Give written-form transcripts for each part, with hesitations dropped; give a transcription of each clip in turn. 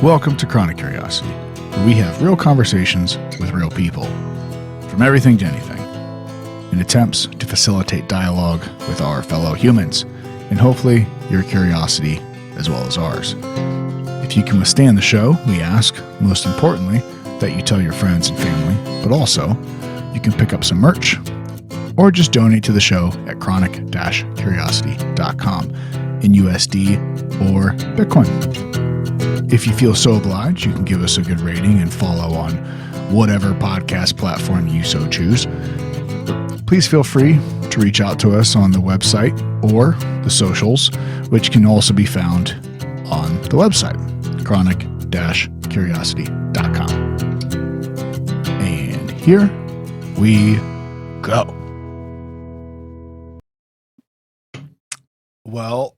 Welcome to Chronic Curiosity, where we have real conversations with real people, from everything to anything, in attempts to facilitate dialogue with our fellow humans, and hopefully your curiosity as well as ours. If you can withstand the show, we ask, most importantly, that you tell your friends and family, but also you can pick up some merch or just donate to the show at chronic-curiosity.com in USD or Bitcoin. If you feel so obliged, you can give us a good rating and follow on whatever podcast platform you so choose. Please feel free to reach out to us on the website or the socials, which can also be found on the website, chronic-curiosity.com. And here we go. Well,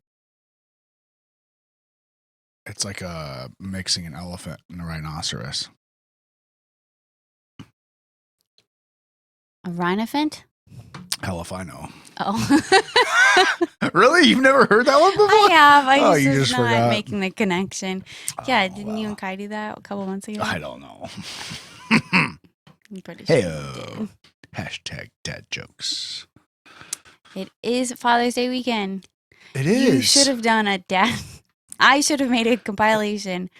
it's like mixing an elephant and a rhinoceros. A rhinophant? Hell if I know. Oh. Really? You've never heard that one before? I have. I you just just not forgot. making the connection. Yeah, didn't well. you and Kai do that a couple months ago? I don't know. I'm pretty sure you Heyo. Hashtag dad jokes. did. It is Father's Day weekend. It You is. should have done a dad. I should have made a compilation.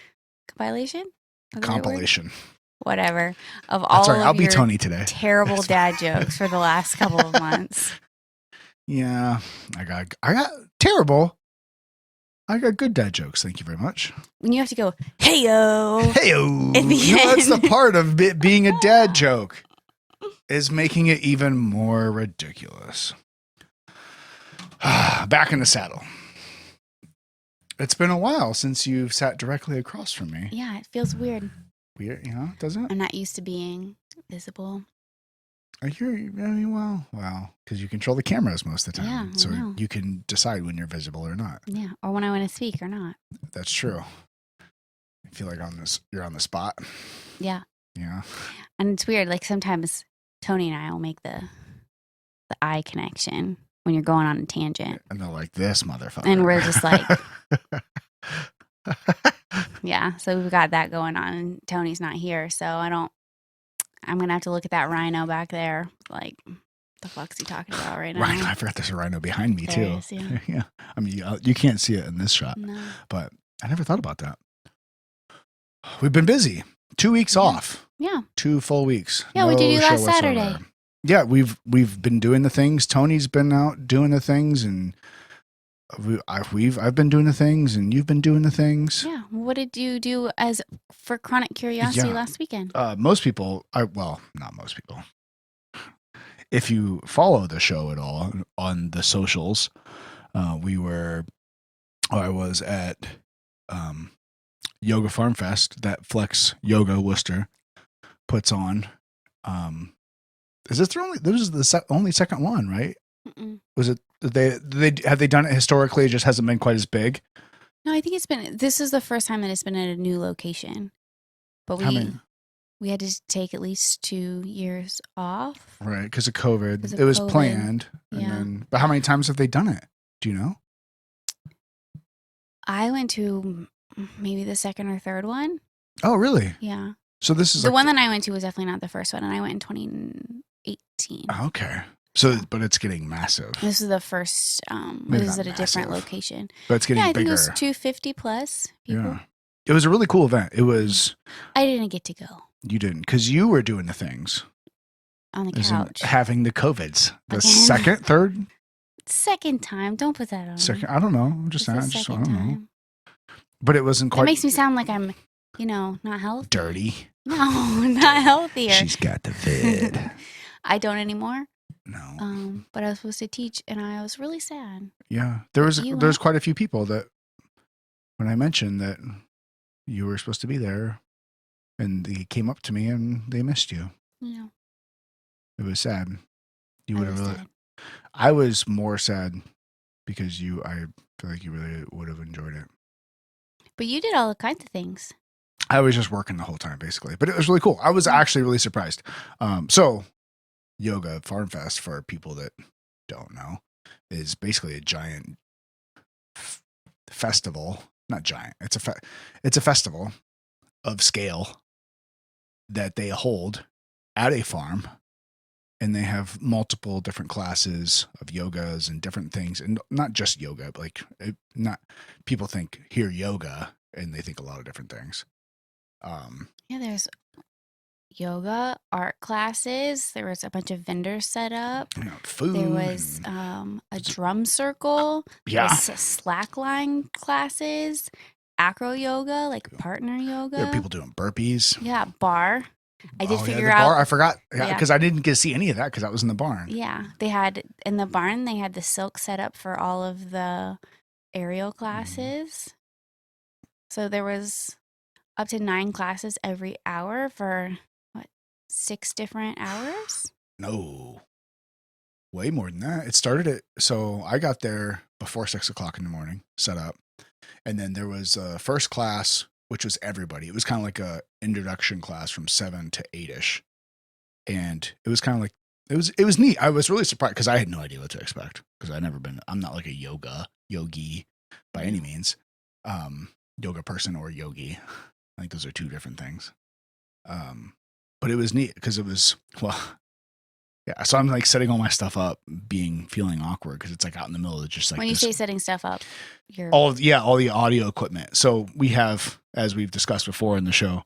Compilation? Is that the right word? Compilation. Whatever. Of all That's all right. I'll of be your Tony today. terrible That's dad jokes for the last couple of months. Yeah. I got terrible. I got good dad jokes. Thank you very much. When you have to go, hey-o. Heyo. At the That's the end. part of it being a dad joke, is making it even more ridiculous. Back in the saddle. It's been a while since you've sat directly across from me. Yeah, it feels weird. Weird, doesn't it? I'm not used to being visible. Well, because you control the cameras most of the time. Yeah, I so know. you can decide when you're visible or not. Yeah, or when I want to speak or not. That's true. I feel like you're on the spot. Yeah. Yeah. And it's weird. Like sometimes Tony and I will make the eye connection when you're going on a tangent. And they're like, this motherfucker. And we're just like, yeah. So we've got that going on. And Tony's not here. So I'm going to have to look at that rhino back there. Like, the fuck's he talking about right now? Rhino. I forgot there's a rhino behind me, There too. is, yeah. Yeah. I mean, you can't see it in this shot, No. but I never thought about that. We've been busy. 2 weeks Yeah. off. Yeah. 2 full weeks. Yeah, we did you show last whatsoever. Saturday. Yeah, we've been doing the things. Tony's been out doing the things, and I've been doing the things, and you've been doing the things. Yeah. What did you do for Chronic Curiosity Yeah. last weekend? Most people, not most people. If you follow the show at all on the socials, I was at Yoga Farm Fest that Flex Yoga Worcester puts on. Is this the only second one, right? Mm-mm. Was it have they done it historically? It just hasn't been quite as big. No, I think this is the first time that it's been at a new location. But How many? we had to take at least 2 years off. Right, because of COVID. 'Cause of It was COVID. planned. Yeah. But how many times have they done it? Do you know? I went to maybe the second or third one. Oh, really? Yeah. So this is The like one that I went to was definitely not the first one, and I went in 2018. okay. So, but it's getting massive. This is the first. Maybe It was not at a different massive. location. But it's getting Yeah, I think bigger. it was 250 plus people. Yeah. It was a really cool event. It was I didn't get to go you didn't because you were doing the things. on the As in couch. having the COVIDs. The Again. second, third, Second time. Don't put that on. second. I don't know. I'm just It's the saying. I second don't know. time. But it wasn't That quite makes me sound like I'm, not healthy. dirty. No, not healthier. She's got the vid. I don't anymore. No. But I was supposed to teach, and I was really sad. Yeah. There's You quite a few people that when I mentioned that you were supposed to be there and they came up to me and they missed you. Yeah, It was sad. You I would was have really sad. I was more sad because I feel like you really would have enjoyed it. But you did all kinds of things. I was just working the whole time basically, but it was really cool. I was actually really surprised. So Yoga Farm Fest, for people that don't know, is basically a giant festival. Not giant. It's a festival of scale that they hold at a farm, and they have multiple different classes of yogas and different things, and not just yoga, but like not people think hear yoga and they think a lot of different things. Yeah, there's yoga, art classes. There was a bunch of vendors set up. Food. There was a drum circle. Yeah. There was slackline classes, acro yoga, like partner yoga. There are people doing burpees. Yeah, bar. I did figure the out. Bar. I forgot. Yeah. Because I didn't get to see any of that because I was in the barn. Yeah, they had in the barn. They had the silk set up for all of the aerial classes. So there was up to 9 classes every hour for 6 different hours? No, way more than that. It started at, so I got there before 6 o'clock in the morning, set up. And then there was a first class, which was everybody. It was kind of like a introduction class from 7 to 8ish. And it was kind of like, it was neat. I was really surprised because I had no idea what to expect because I'm not like a yogi by any means. Yoga person or yogi. I think those are 2 different things. But it was neat because it was, well, yeah. So I'm like setting all my stuff up, feeling awkward because it's like out in the middle of just like. When you say setting stuff up, all the audio equipment. So we have, as we've discussed before in the show,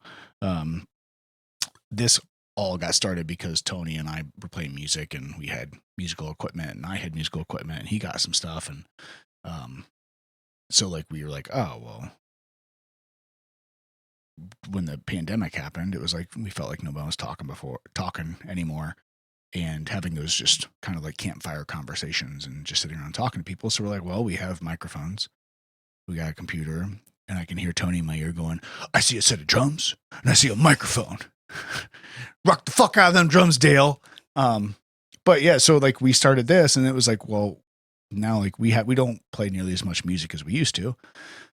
this all got started because Tony and I were playing music and we had musical equipment and I had musical equipment and he got some stuff and so like we were like, oh well. When the pandemic happened, it was like we felt like nobody was talking anymore, and having those just kind of like campfire conversations and just sitting around talking to people. So we're like, well, we have microphones, we got a computer, and I can hear Tony in my ear going, I see a set of drums and I see a microphone. Rock the fuck out of them drums, Dale. But yeah, so like we started this, and it was like, well, now like we don't play nearly as much music as we used to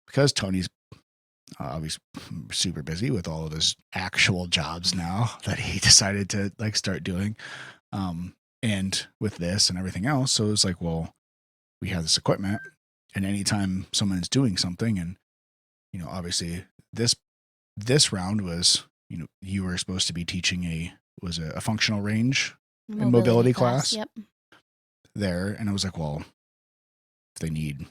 because Tony's obviously super busy with all of his actual jobs now that he decided to like start doing, and with this and everything else. So it was like, well, we have this equipment, and anytime someone's doing something, and obviously this round was, you were supposed to be teaching a functional range and mobility class. Yep. There, and I was like, well, if they need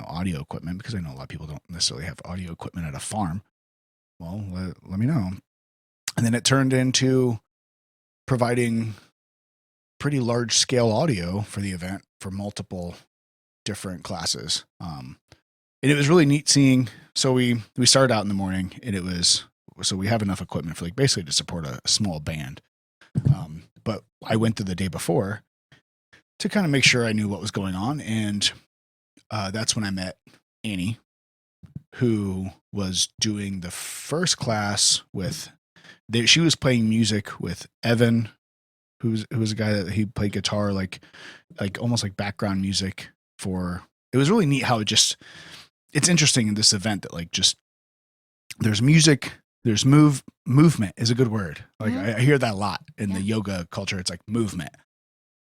audio equipment, because I know a lot of people don't necessarily have audio equipment at a farm, well, let me know. And then it turned into providing pretty large scale audio for the event for multiple different classes. And it was really neat seeing, so we started out in the morning, and so we have enough equipment for like basically to support a small band. But I went through the day before to kind of make sure I knew what was going on, and that's when I met Annie, who was doing the first class she was playing music with Evan, who was a guy that he played guitar, like almost like background music for, it was really neat how it's interesting in this event that like just there's music, there's movement is a good word. Like I hear that a lot in the yoga culture. It's like movement.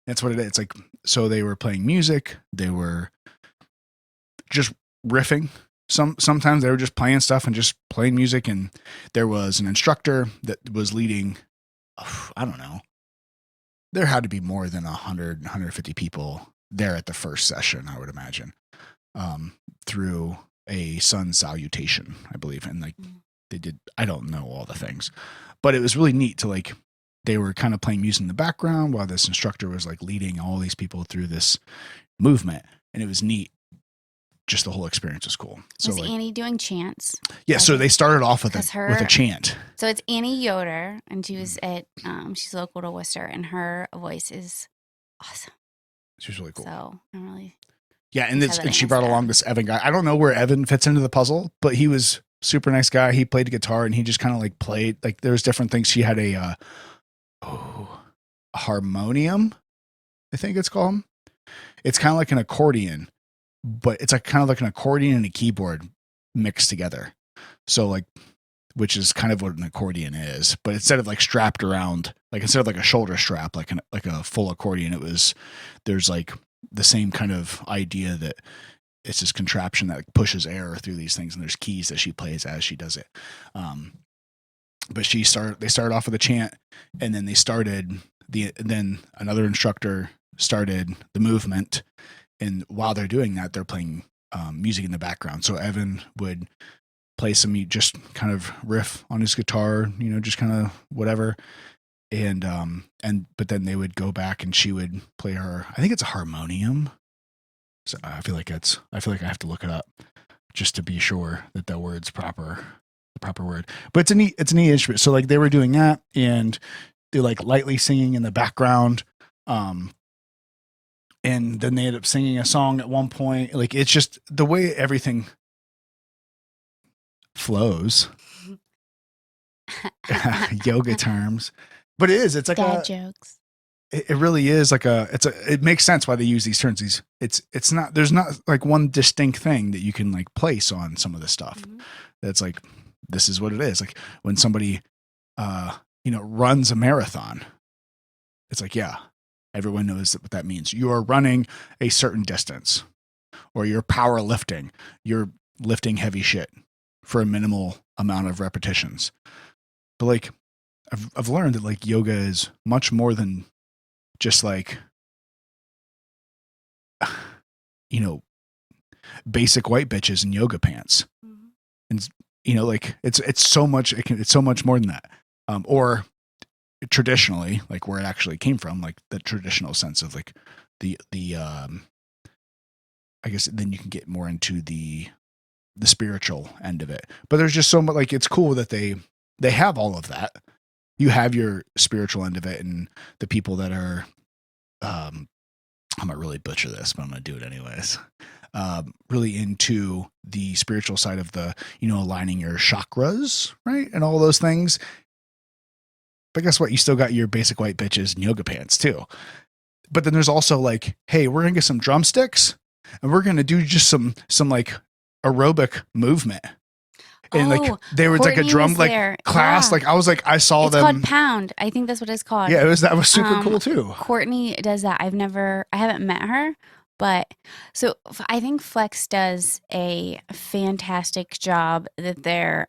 That's what it is. It's like, so they were playing music. They were just riffing. Sometimes they were just playing stuff and just playing music. And there was an instructor that was leading, I don't know, there had to be more than 100, 150 people there at the first session, I would imagine, through a sun salutation, I believe. And like they did, I don't know all the things, but it was really neat to like, they were kind of playing music in the background while this instructor was like leading all these people through this movement. And it was neat. Just the whole experience was cool. Was like, Annie doing chants? Yeah, so they started off with a chant. So it's Annie Yoder, and she was at she's local to Worcester, and her voice is awesome. She's really cool. So I'm really and she brought along this Evan guy. I don't know where Evan fits into the puzzle, but he was super nice guy. He played guitar and he just kind of like played, like there was different things. She had a harmonium, I think it's called. It's kind of like an accordion, but it's like kind of like an accordion and a keyboard mixed together. So like, which is kind of what an accordion is, but instead of like strapped around, like instead of like a shoulder strap, like a full accordion, there's like the same kind of idea that it's this contraption that like pushes air through these things, and there's keys that she plays as she does it. But they started off with a chant, and then then another instructor started the movement, and while they're doing that, they're playing music in the background. So Evan would play some just kind of riff on his guitar, just kind of whatever. And but then they would go back and she would play her, I think it's a harmonium. So I feel like I have to look it up just to be sure that the word's proper, the proper word. But it's a neat instrument. So like they were doing that, and they're like lightly singing in the background. And then they ended up singing a song at one point. Like it's just the way everything flows. Yoga terms. But it's like dad jokes. It really is like it makes sense why they use these terms. It's not, there's not like one distinct thing that you can like place on some of this stuff. Mm-hmm. That's like, this is what it is. Like when somebody, runs a marathon, it's like, yeah, everyone knows what that means. You are running a certain distance, or you're powerlifting. You're lifting heavy shit for a minimal amount of repetitions. But like, I've learned that like yoga is much more than just like, basic white bitches in yoga pants. Mm-hmm. And like it's so much, it's so much more than that. Or traditionally, like where it actually came from, like the traditional sense of like the I guess then you can get more into the spiritual end of it. But there's just so much, like, it's cool that they have all of that. You have your spiritual end of it, and the people that are, I'm gonna really butcher this, but I'm gonna do it anyways. Really into the spiritual side of the, aligning your chakras, right? And all those things. But guess what? You still got your basic white bitches and yoga pants too. But then there's also like, hey, we're gonna get some drumsticks and we're gonna do just some like aerobic movement. And like there was like a drum like class. Yeah. Like I was like, I saw them. It's called Pound. I think that's what it's called. Yeah, that was super cool too. Courtney does that. I haven't met her, but so I think Flex does a fantastic job that their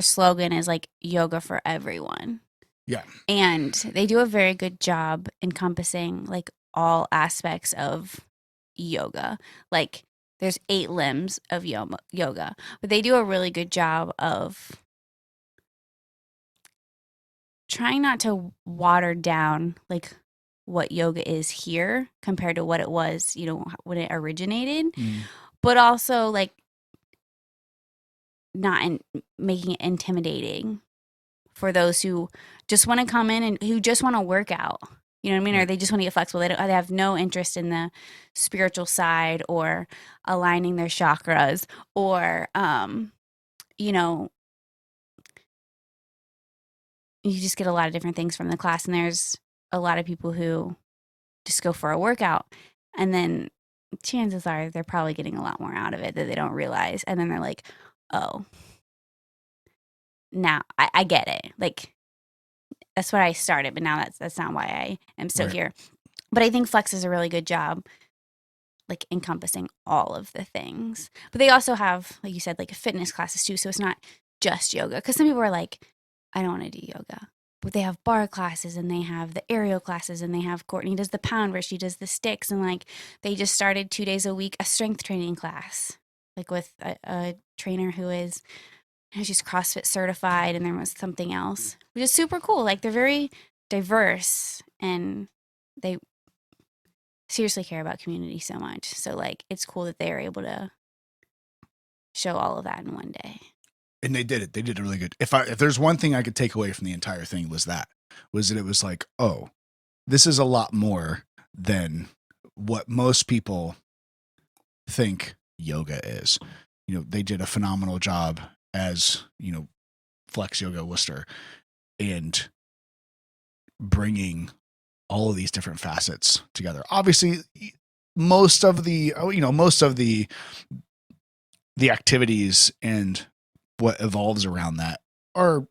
slogan is like yoga for everyone. Yeah. And they do a very good job encompassing like all aspects of yoga. Like there's 8 limbs of yoga, but they do a really good job of trying not to water down like what yoga is here compared to what it was, when it originated, but also like not making it intimidating for those who just want to come in and who just want to work out. You know what I mean? Or they just want to get flexible. They have no interest in the spiritual side or aligning their chakras or, you just get a lot of different things from the class. And there's a lot of people who just go for a workout. And then chances are they're probably getting a lot more out of it that they don't realize. And then they're like, oh, now I get it. Like, that's what I started, but now that's not why I am still here. But I think Flex does a really good job, like encompassing all of the things. But they also have, like you said, like fitness classes too. So it's not just yoga. Because some people are like, I don't want to do yoga. But they have bar classes and they have the aerial classes and they have Courtney does the pound where she does the sticks. And like they just started 2 days a week, a strength training class, like with a trainer who is, she's CrossFit certified, and there was something else, which is super cool. Like they're very diverse and they seriously care about community so much. So like it's cool that they are able to show all of that in one day. And they did it. They did it really good. If there's one thing I could take away from the entire thing was that it was like, oh, this is a lot more than what most people think yoga is. They did a phenomenal job as, Flex Yoga Worcester, and bringing all of these different facets together. Obviously, most of the activities and what evolves around that are,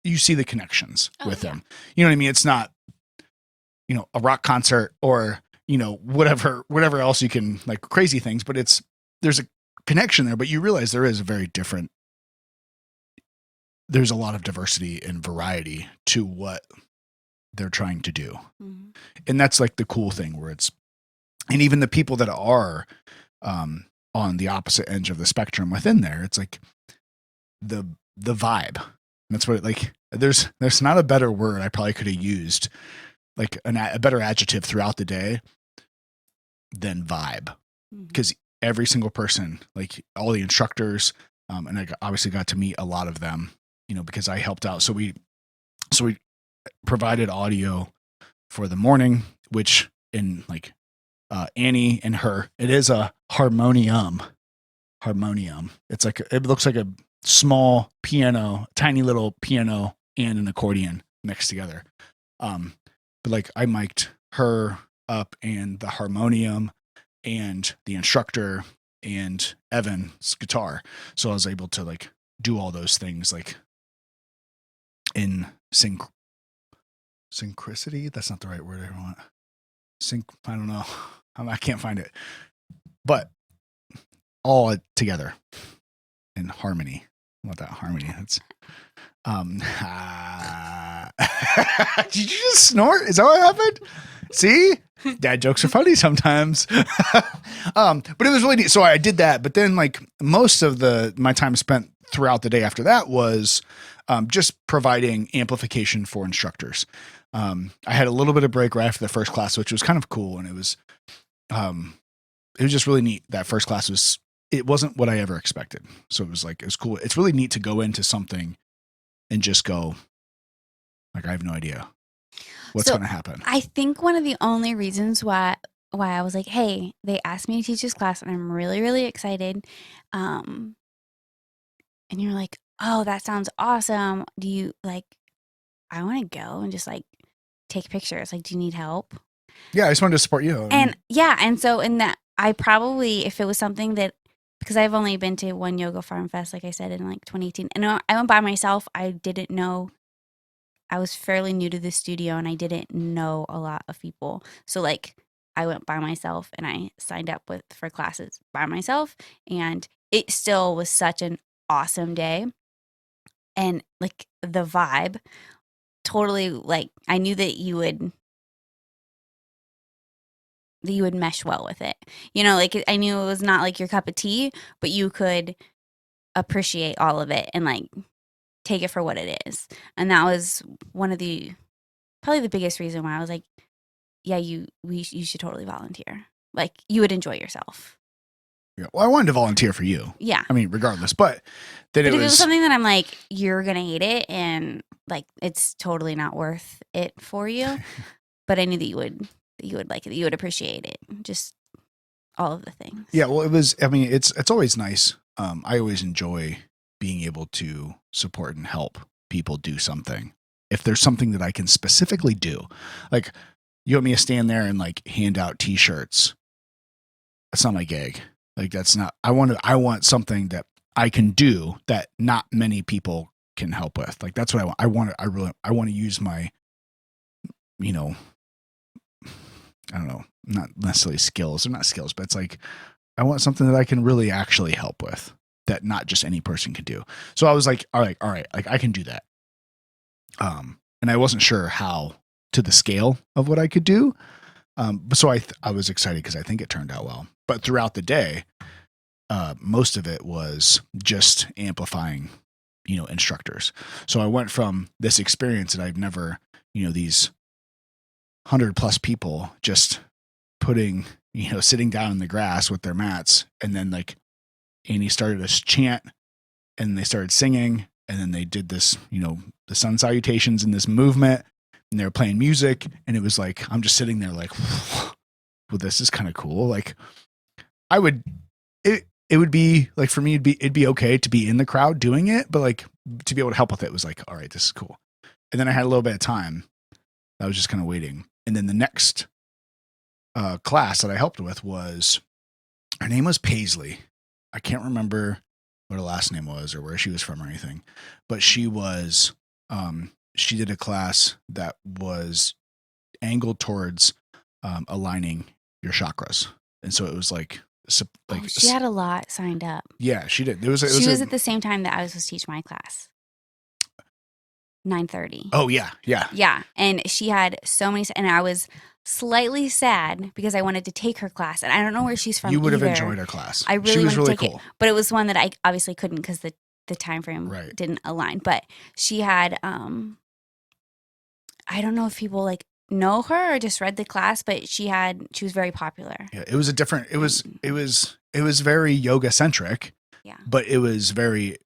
you see the connections with them. You know what I mean? It's not, a rock concert or, whatever else you can, like crazy things, but there's a connection there, but you realize there is there's a lot of diversity and variety to what they're trying to do. Mhm. And that's like the cool thing and even the people that are on the opposite edge of the spectrum within there, it's like the vibe. That's what there's not a better word I probably could have used, like a better adjective throughout the day than vibe. Mhm. Because every single person, like all the instructors, and I obviously got to meet a lot of them, because I helped out. So we provided audio for the morning, which in like Annie and her, it is a harmonium. It's like, it looks like a small piano, tiny little piano and an accordion mixed together. But like I mic'd her up and the harmonium and the instructor and Evan's guitar. So I was able to like do all those things like in synchronicity. That's not the right word I want. I don't know. I can't find it, but all together in harmony. What that harmony? That's did you just snort? Is that what happened? See, dad jokes are funny sometimes. But it was really neat. So I did that, but then like most of my time spent throughout the day after that was just providing amplification for instructors. I had a little bit of break right after the first class, which was kind of cool, and it was just really neat. That first class it wasn't what I ever expected, so it was cool. It's really neat to go into something and just go like, I have no idea what's going to happen. I think one of the only reasons why I was like, hey, they asked me to teach this class and I'm really, really excited. And you're like, oh, that sounds awesome. Do you like, I want to go and just like take pictures. Like, do you need help? Yeah, I just wanted to support you. And yeah. And so in that, I probably, if it was something that, because I've only been to one Yoga Farm Fest, like I said, in like 2018. And I went by myself. I didn't know. I was fairly new to the studio and I didn't know a lot of people. So like I went by myself and I signed up for classes by myself, and it still was such an awesome day. And like the vibe totally, like I knew that you would mesh well with it. Like I knew it was not like your cup of tea, but you could appreciate all of it and like take it for what it is. And that was probably the biggest reason why I was like, yeah, you should totally volunteer. Like you would enjoy yourself. Yeah. Well, I wanted to volunteer for you. Yeah. I mean, regardless, but if it was something that I'm like, you're going to hate it and like, it's totally not worth it for you. But I knew that you would like it, that you would appreciate it. Just all of the things. Yeah. Well, it's always nice. I always enjoy being able to support and help people do something. If there's something that I can specifically do, like you want me to stand there and like hand out t-shirts. That's not my gig. Like I want something that I can do that not many people can help with. Like that's what I want. I want to use my, I don't know, not necessarily skills. They're not skills, but it's like, I want something that I can really actually help with, that not just any person can do. So I was like, all right, like I can do that. And I wasn't sure how to the scale of what I could do. So I was excited because I think it turned out well. But throughout the day, most of it was just amplifying, instructors. So I went from this experience that I've never, these 100+ people just putting, sitting down in the grass with their mats, and then like Annie started a chant and they started singing, and then they did this, the sun salutations in this movement, and they were playing music, and it was like, I'm just sitting there like, well, this is kind of cool. Like it would be like, for me, it'd be okay to be in the crowd doing it, but like to be able to help with it was like, all right, this is cool. And then I had a little bit of time. I was just kind of waiting. And then the next class that I helped with her name was Paisley. I can't remember what her last name was or where she was from or anything, but she did a class that was angled towards aligning your chakras. And so it was like She had a lot signed up. yeah, she did. She was at the same time that I was supposed to teach my class. 9:30. Oh yeah. Yeah, and she had so many, and I was slightly sad because I wanted to take her class, and I don't know where she's from. You would have either. enjoyed her class. I really she was wanted really to take cool. it, but it was one that I obviously couldn't because the time frame Right. didn't align. But she had I don't know if people like know her or just read the class, but she was very popular. Yeah, it was a different. It was very yoga centric. Yeah, but it was very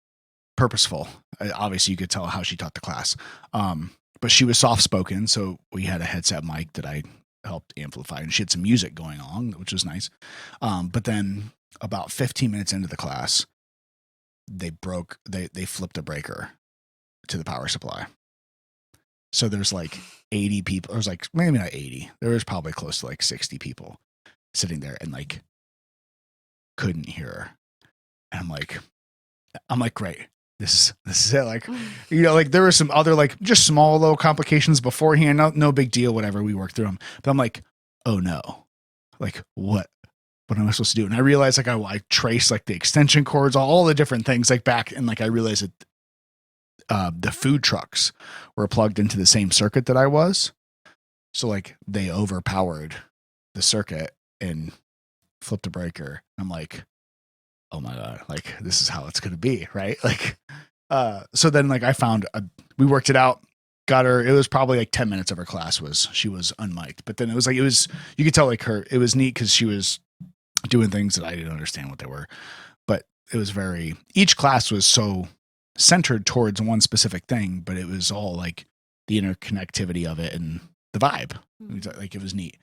purposeful. Obviously, you could tell how she taught the class. But she was soft spoken, so we had a headset mic that I helped amplify, and she had some music going on, which was nice. But then about 15 minutes into the class, they flipped a breaker to the power supply. So there's like 80 people. There was like maybe not 80. There was probably close to like 60 people sitting there and like couldn't hear her. And I'm like, great. This is it. Like, you know, like there were some other like just small little complications beforehand. No big deal. Whatever. We worked through them. But I'm like, oh no, like what am I supposed to do? And I realized like I traced like the extension cords, all the different things like back. And like, I realized that the food trucks were plugged into the same circuit that I was. So like they overpowered the circuit and flipped a breaker. I'm like, oh my God, like this is how it's going to be. Right. Like, so then like I found, we worked it out, got her, it was probably like 10 minutes of her class she was unmiked, but then you could tell like it was neat cause she was doing things that I didn't understand what they were, but it was each class was so centered towards one specific thing, but it was all like the interconnectivity of it and the vibe. Like it was neat.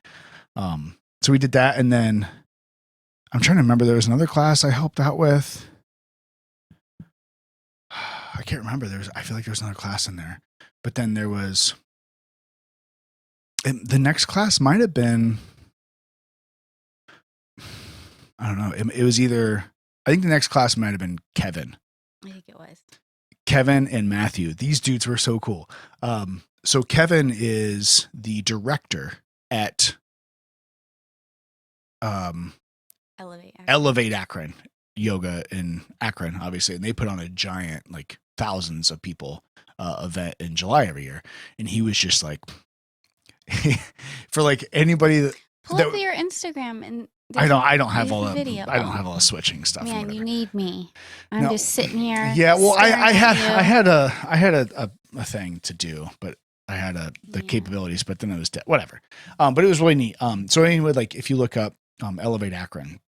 So we did that. And then I'm trying to remember, there was another class I helped out with. I can't remember. I feel like there was another class in there, but then there was, the next class might've been, I don't know. It was either, I think the next class might've been Kevin. I think it was Kevin and Matthew. These dudes were so cool. So Kevin is the director at, Elevate Akron Yoga in Akron, obviously. And they put on a giant, like thousands of people event in July every year. And he was just like, for like anybody that pull up your Instagram and I don't have all the video. I don't have all the switching stuff. Man, you need me. I'm just sitting here. Yeah, well, I had a thing to do, but I had the capabilities, but then it was whatever. But it was really neat. So anyway, like if you look up Elevate Akron,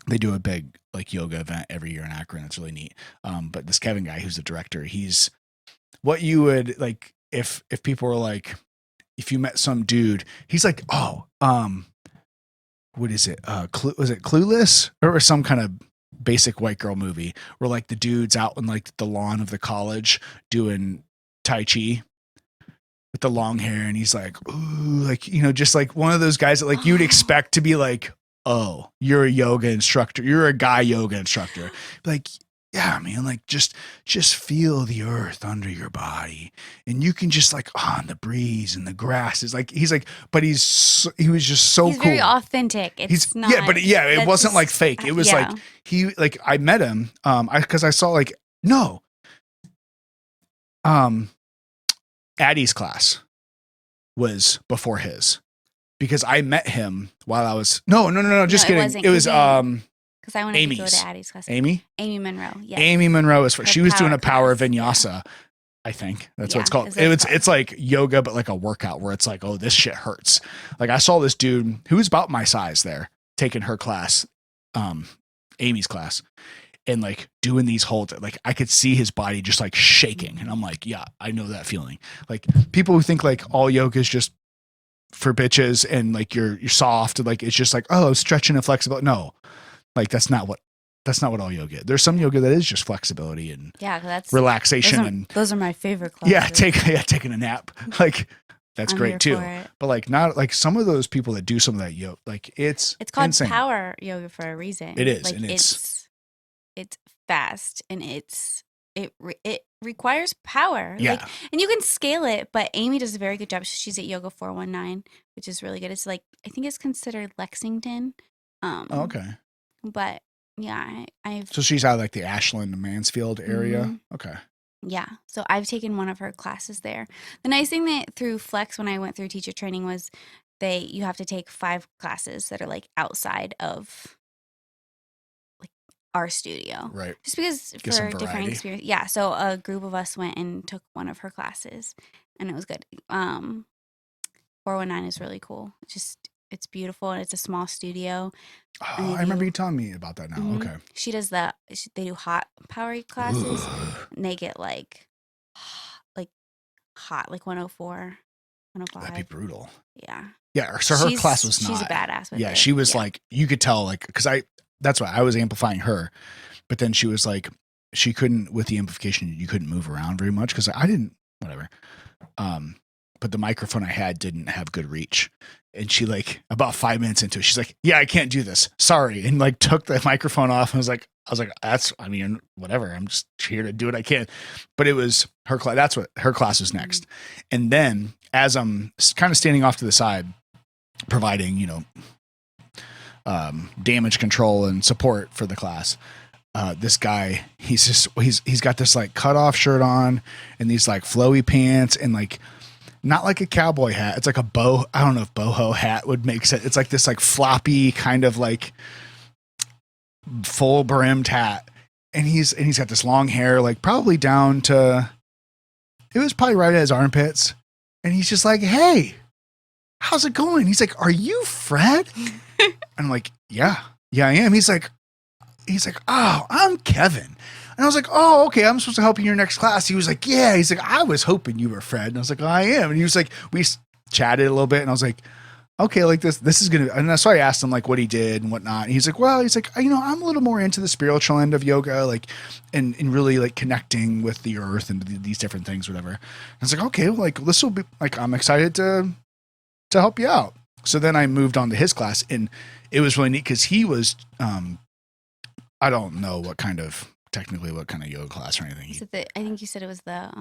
they do a big like yoga event every year in Akron. It's really neat. But this Kevin guy, who's the director, he's what you would like if people were like, if you met some dude, he's like, oh, what is it? Was it Clueless or some kind of basic white girl movie where like the dude's out in like the lawn of the college doing Tai Chi with the long hair. And he's like, ooh, like, you know, just like one of those guys that like you'd expect to be like, oh, you're a yoga instructor. You're a guy yoga instructor. Like, yeah, man, like just feel the earth under your body and you can just like on the breeze and the grass is like, he's like, but he was just so cool. Very authentic. It's not. Yeah, but yeah, it wasn't like fake. It was like, I met him. Cause I saw like, no, Addie's class was before his because I met him while I was, no, just kidding. It was, because I wanted to go to Addie's class. Amy Monroe. Yes. Amy Monroe is she was doing a power class. vinyasa. Yeah. I think that's what it's called. It's like yoga, but like a workout where it's like, oh, this shit hurts. Like I saw this dude who was about my size there taking her class, Amy's class, and like doing these holds. Like I could see his body just like shaking, and I'm like, yeah, I know that feeling. Like people who think like all yoga is just for bitches and like you're soft and like it's just like, oh, stretching and flexible. No. Like that's not what all yoga is. There's some yoga that is just flexibility and that's relaxation those are my favorite classes. Yeah, taking a nap. Like that's great too. But like not like some of those people that do some of that yoga, like it's called insane. Power yoga for a reason. It is, like and it's fast and it's it requires power. Yeah. Like, and you can scale it, but Amy does a very good job. She's at Yoga 419, which is really good. It's like, I think it's considered Lexington. Oh, okay. But yeah, I've So she's out of like the Ashland, Mansfield area. Okay. yeah. So I've taken one of her classes there. The nice thing that through Flex, when I went through teacher training, was you have to take 5 classes that are like outside of like our studio. Right. Just because Get some for different variety. experience. Yeah. So a group of us went and took one of her classes, and it was good. 419 is really cool. It's beautiful, and it's a small studio. Oh, I remember you telling me about that now. Okay. She does they do hot power classes, and they get like hot, like 104, 105. That'd be brutal. Yeah. Yeah. So her class was not. She's a badass with yeah, it. she was like, you could tell, like, because that's why I was amplifying her, but then she was like, she couldn't, with the amplification, you couldn't move around very much because I didn't, whatever. But the microphone I had didn't have good reach. And she, like, about 5 minutes into it, she's like, yeah, I can't do this. Sorry. And like took the microphone off. And I was like, I mean, whatever. I'm just here to do what I can. But it was her class. That's what her class was next. And then as I'm kind of standing off to the side, providing, damage control and support for the class. This guy, he's got this like cutoff shirt on and these like flowy pants and like, not like a cowboy hat. It's like a I don't know if boho hat would make sense. It's like this like floppy kind of like full brimmed hat. And he's got this long hair, like probably down to, it was probably right at his armpits. And he's just like, hey, how's it going? He's like, are you Fred? And I'm like, yeah, I am. He's like, oh, I'm Kevin. And I was like, oh, okay, I'm supposed to help you in your next class. He was like, yeah. He's like, I was hoping you were Fred. And I was like, I am. And he was like, we chatted a little bit. And I was like, okay, like this is going to, and that's why I asked him like what he did and whatnot. And he's like, I'm a little more into the spiritual end of yoga, like, and really like connecting with the earth and these different things, whatever. And I was like, okay, well, like this will be like, I'm excited to help you out. So then I moved on to his class, and it was really neat because he was, I don't know what kind of yoga class or anything. I think you said it was the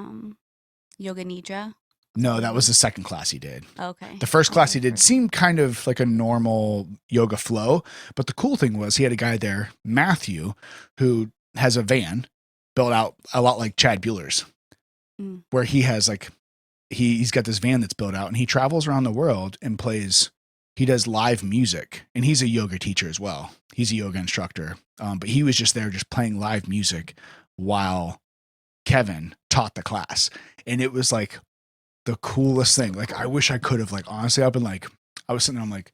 Yoga Nidra. No, that was the second class he did. Okay. The first class he did seemed kind of like a normal yoga flow, but the cool thing was he had a guy there, Matthew, who has a van built out a lot like Chad Bueller's, where he has like, he's got this van that's built out, and he travels around the world and he does live music, and he's a yoga teacher as well. He's a yoga instructor. But he was just there just playing live music while Kevin taught the class. And it was like the coolest thing. Like, I wish I could have, like, honestly, I was sitting there, I'm like,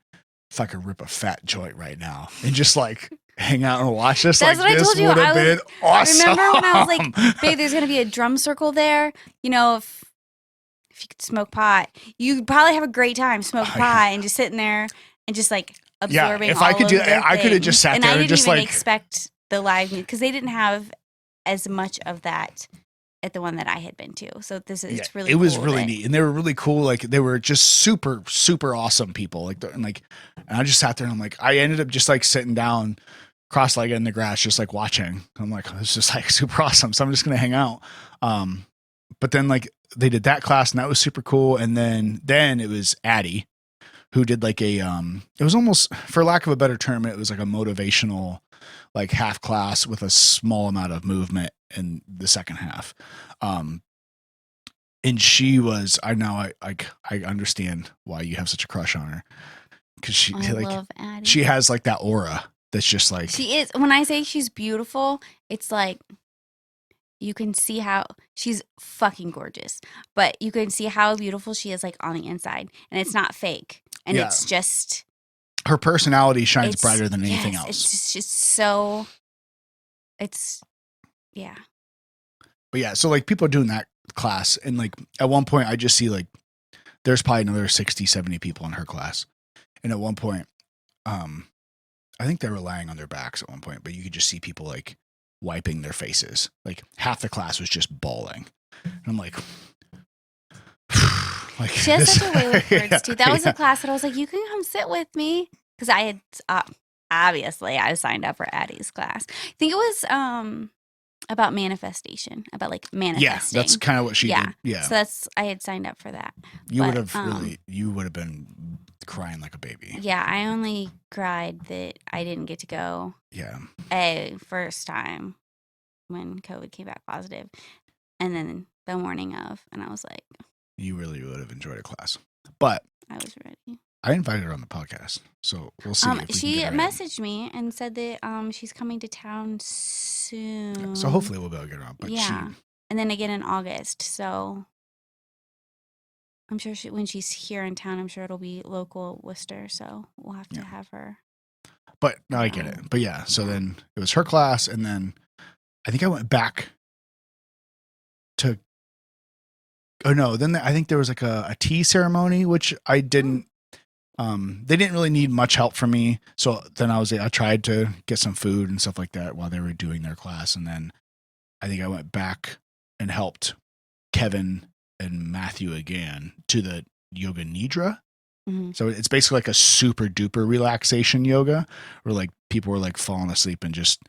if I could rip a fat joint right now and just like hang out and watch this, that's like what this I told you. would have been awesome. I remember when I was like, babe, there's going to be a drum circle there. If you could smoke pot, you'd probably have a great time smoking pot and just sitting there and just like absorbing. Yeah, if I could do that, I could have just sat there and just like. I didn't even expect the live music because they didn't have as much of that at the one that I had been to. So it's really. It was really neat, and they were really cool. Like they were just super, super awesome people. And I just sat there and I'm like, I ended up just like sitting down, cross-legged in the grass, just like watching. I'm like, oh, this is just like super awesome. So I'm just gonna hang out. But then like they did that class, and that was super cool. And then it was Addie, who did like it was almost, for lack of a better term, it was like a motivational, like half class with a small amount of movement in the second half. And she was, I understand why you have such a crush on her. Cause I love Addie. She has like that aura that's just like, she is. When I say she's beautiful, it's like, you can see how she's fucking gorgeous, but you can see how beautiful she is like on the inside, and it's not fake. And it's just her personality shines brighter than anything else. It's just so, yeah. But yeah, so like people are doing that class, and like at one point I just see like there's probably another 60, 70 people in her class. And at one point, I think they were lying on their backs at one point, but you could just see people like wiping their faces. Like half the class was just bawling. And I'm like, she has such a way with words too. That was a class that I was like, you can come sit with me. Cause I had, obviously I signed up for Addie's class. I think it was, about manifestation, about like Yeah, manifesting. that's kind of what she did. Yeah. So I had signed up for that. You would but, have you would have been crying like a baby. Yeah, I only cried that I didn't get to go Yeah. first time when COVID came back positive, and then the morning of, and I was like, You really would have enjoyed a class. But I was ready. I invited her on the podcast, so we'll see. If we She can get her in. messaged me and said that she's coming to town soon. So hopefully we'll be able to get her on. But yeah, and then again in August. So I'm sure when she's here in town, I'm sure it'll be local Worcester. So we'll have to have her. But no, I get it. But yeah, so then it was her class, and then I think I went back to. Oh no! Then I think there was like a tea ceremony, which I didn't. They didn't really need much help from me, so then I tried to get some food and stuff like that while they were doing their class, and then I think I went back and helped Kevin and Matthew again to the yoga nidra. Mm-hmm. So it's basically like a super duper relaxation yoga, where like people were like falling asleep and just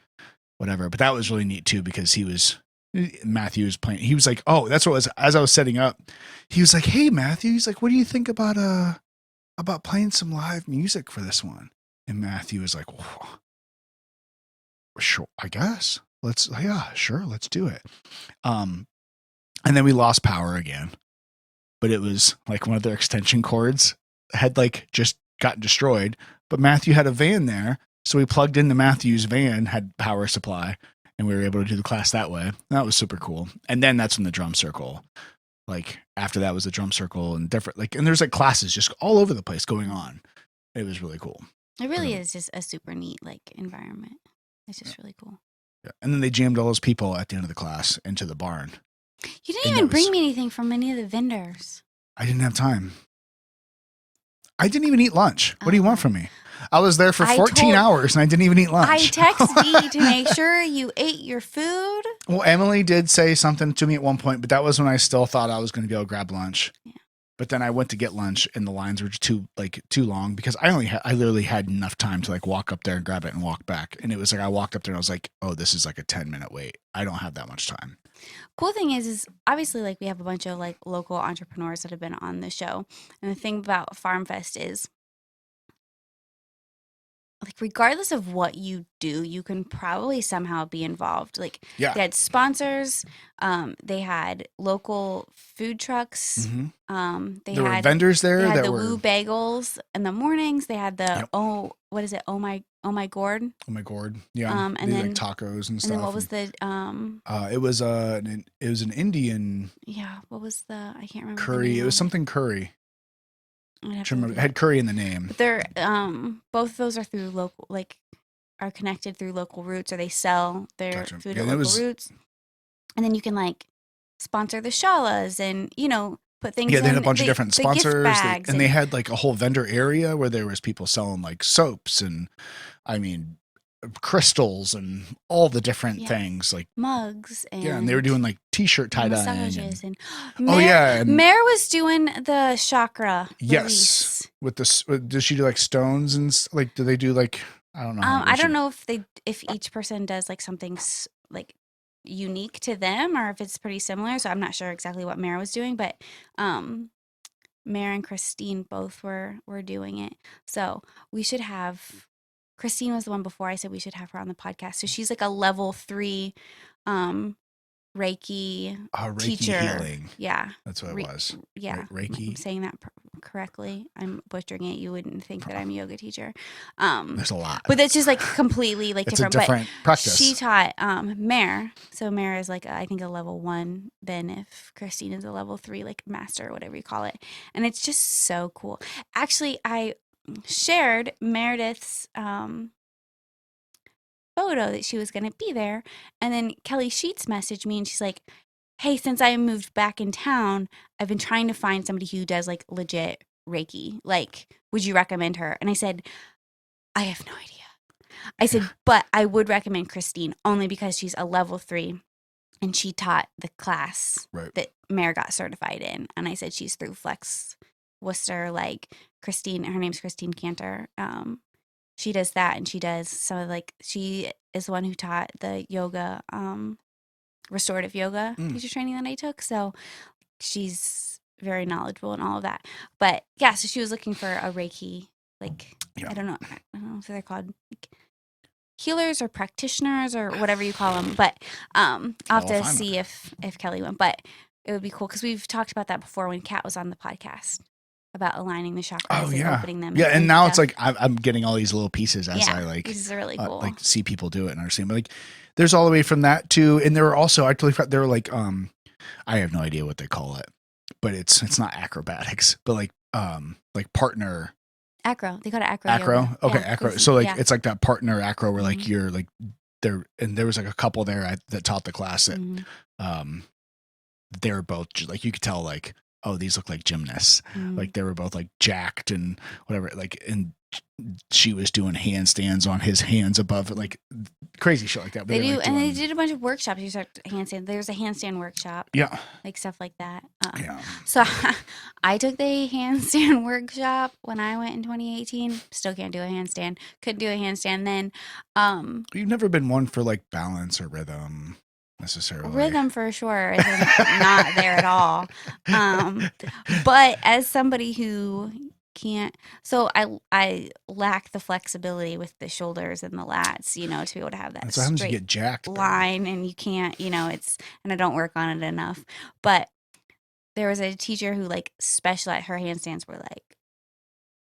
whatever. But that was really neat too, because Matthew was playing. He was like, "Oh, that's what it was." As I was setting up, he was like, "Hey, Matthew," he's like, "What do you think about playing some live music for this one?" And Matthew was like, "Whoa. Sure, I guess. Sure, let's do it." And then we lost power again, but it was like one of their extension cords had like just gotten destroyed. But Matthew had a van there, so we plugged into Matthew's van, had power supply, and we were able to do the class that way. That was super cool. And then that's when the drum circle. Like after that was the drum circle and different and there's like classes just all over the place going on. It was really cool. It really is just a super neat like environment. It's just really cool. Yeah. And then they jammed all those people at the end of the class into the barn. You didn't even bring me anything from any of the vendors. I didn't have time. I didn't even eat lunch. What do you want from me? I was there for 14 hours and I didn't even eat lunch. I texted Dee to make sure you ate your food. Well, Emily did say something to me at one point, but that was when I still thought I was going to be able to grab lunch. Yeah. But then I went to get lunch and the lines were just too long because I literally had enough time to like walk up there and grab it and walk back. And it was like I walked up there and I was like, oh, this is like a 10-minute wait. I don't have that much time. Cool thing is obviously like we have a bunch of like local entrepreneurs that have been on the show. And the thing about Farm Fest is like regardless of what you do, you can probably somehow be involved. Like they had sponsors, they had local food trucks, there were vendors there. They had the Woo Bagels in the mornings. They had the what is it? Oh my gourd. Oh my gourd. Yeah. And then like tacos and stuff. And then what was the it was an Indian. Yeah. What was the? I can't remember. Curry. It was something curry. It had curry in the name. But they're both of those are through local, like are connected through local routes, or they sell their food at local routes. And then you can like sponsor the shalas and put things. Yeah, they had a bunch of different sponsors, and they had like a whole vendor area where there was people selling like soaps and, I mean, crystals and all the different things like mugs and they were doing like t-shirt tie-dye and Mare was doing the chakra release. With does she do like stones and like do they do like I don't know I don't know if each person does like something like unique to them or if it's pretty similar, so I'm not sure exactly what Mare was doing, but Mare and Christine both were doing it, so we should have Christine was the one before I said we should have her on the podcast. So she's like a level 3 Reiki teacher. Healing. Yeah. That's what it was. Yeah. Reiki. I'm saying that correctly. I'm butchering it. You wouldn't think that I'm a yoga teacher. There's a lot. But it's just like completely like different. It's a different practice. She taught Mare. So Mare is like, I think a level 1. Then if Christine is a level 3, like master or whatever you call it. And it's just so cool. Actually, I shared Meredith's photo that she was going to be there, and then Kelly Sheets messaged me and she's like, hey, since I moved back in town, I've been trying to find somebody who does like legit Reiki, like would you recommend her? And I said, I have no idea. I said, but I would recommend Christine only because she's a level 3 and she taught the class that Mare got certified in. And I said she's through Flex Worcester, like Christine, her name's Christine Cantor. She does that, and she does some of like she is the one who taught the yoga restorative yoga Mm. teacher training that I took. So she's very knowledgeable in all of that. But yeah, so she was looking for a Reiki, like, Yeah. I don't know if they're called like, healers or practitioners or whatever you call them. But I'll have to see if Kelly went. But it would be cool because we've talked about that before when Kat was on the podcast about aligning the chakras and opening them. Yeah, and now it's stuff. like I'm getting all these little pieces as I like This is really cool. like see people do it and understand. But like, there's all the way from that to, and there were also, I totally forgot, there were like I have no idea what they call it, but it's not acrobatics, but like partner acro. They call it acro. acro. Yoga. Okay, Yeah, acro. So like it's like that partner acro where like you're like there, and there was like a couple there that taught the class that they were both just, like, you could tell like, oh, these look like gymnasts. Like they were both like jacked and whatever. Like, and she was doing handstands on his hands above it, like crazy shit like that. But they do, like and they did a bunch of workshops. You start handstand. There's a handstand workshop. Yeah, like stuff like that. Yeah. So I took the handstand workshop when I went in 2018. Still can't do a handstand. Couldn't do a handstand then. You've never been one for like balance or rhythm necessarily. Rhythm for sure is not there at all. But as somebody who can't, so I lack the flexibility with the shoulders and the lats, you know, to be able to have that Sometimes you straight get jacked line, and you can't, you know, and I don't work on it enough. But there was a teacher who like specialized, her handstands were like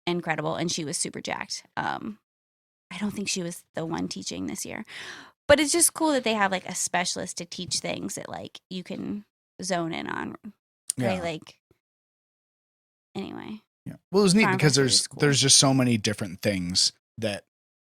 incredible, and she was super jacked. I don't think she was the one teaching this year, but it's just cool that they have like a specialist to teach things that like you can zone in on. Right? Like, anyway. Yeah. Well, it was neat because cool. there's just so many different things that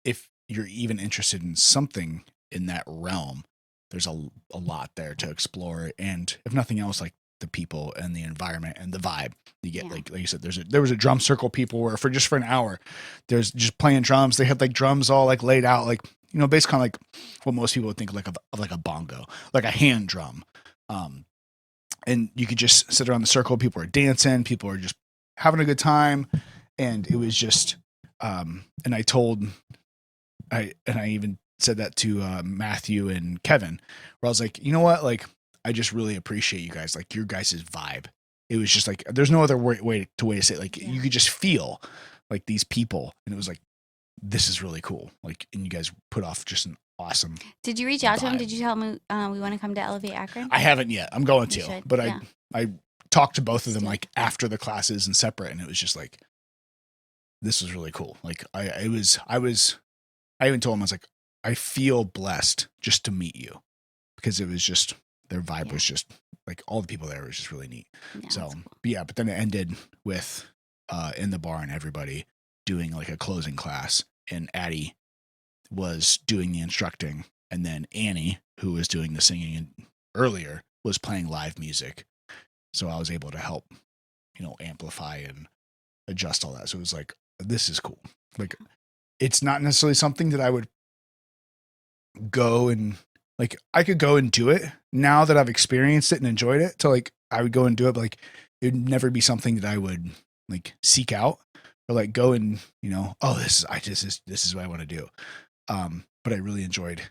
if you're even interested in something in that realm, there's a lot there to explore. And if nothing else, like the people and the environment and the vibe you get, like you said, there was a drum circle people where for an hour, there's just playing drums. They had like drums all like laid out, like, you know, basically like what most people would think like of like a bongo, like a hand drum. And you could just sit around the circle. People are dancing. People are just having a good time. And it was just, and I even said that to Matthew and Kevin, where I was like, you know what? Like, I just really appreciate you guys, like your guys' vibe. It was just like, there's no other way to say it. Like, you could just feel like these people. And it was like, this is really cool. Like, and you guys put off just an awesome. Did you reach out to him? Did you tell him we want to come to Elevate Akron? I haven't yet. I'm going to, but I talked to both of them like after the classes and separate, and it was just like, this was really cool. Like I even told him, I was like, I feel blessed just to meet you, because it was just, their vibe was just like, all the people there was just really neat. Yeah, so cool. But then it ended with in the barn, everybody doing like a closing class, and Addie was doing the instructing, and then Annie, who was doing the singing earlier, was playing live music. So I was able to help, you know, amplify and adjust all that. So it was like, this is cool. Like, it's not necessarily something that I would go and like, I could go and do it now that I've experienced it and enjoyed it. So like, I would go and do it, but like, it would never be something that I would like seek out or like go and, you know, oh, this is what I want to do. But I really enjoyed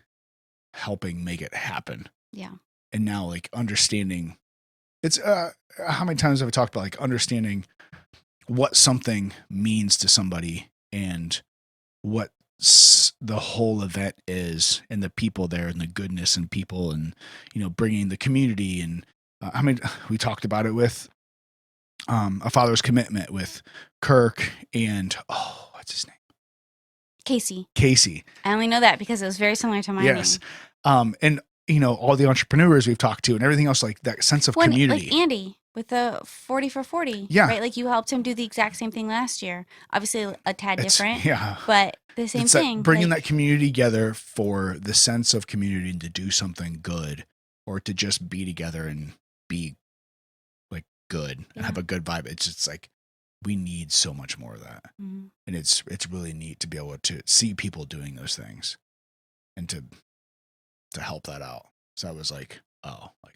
helping make it happen. Yeah. And now like understanding, it's how many times have I talked about like understanding what something means to somebody and what the whole event is, and the people there and the goodness and people, and, you know, bringing the community. And I mean, we talked about it with A Father's Commitment with Kirk and, oh, what's his name? Casey. I only know that because it was very similar to my name. And, you know, all the entrepreneurs we've talked to and everything else, like that sense of community. Like Andy with the 40 for 40. Yeah. Right? Like you helped him do the exact same thing last year. Obviously a tad different. Yeah. But the same thing. Like bringing that community together for the sense of community and to do something good, or to just be together and be like good and have a good vibe. It's just like, we need so much more of that. Mm-hmm. And it's really neat to be able to see people doing those things and to help that out. So I was like, oh, like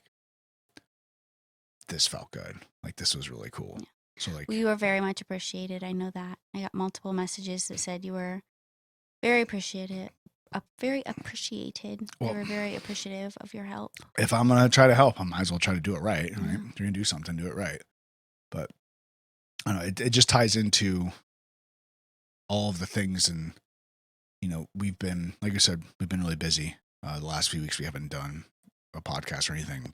this felt good. Like this was really cool. Yeah. So like, you were very much appreciated. I know that. I got multiple messages that said you were very appreciated very appreciated. Well- They were very appreciative of your help. If I'm going to try to help, I might as well try to do it right. Yeah. Right? If you're going to do something, do it right. But I don't know, it just ties into all of the things. And, we've been, like I said, we've been really busy. The last few weeks we haven't done a podcast or anything.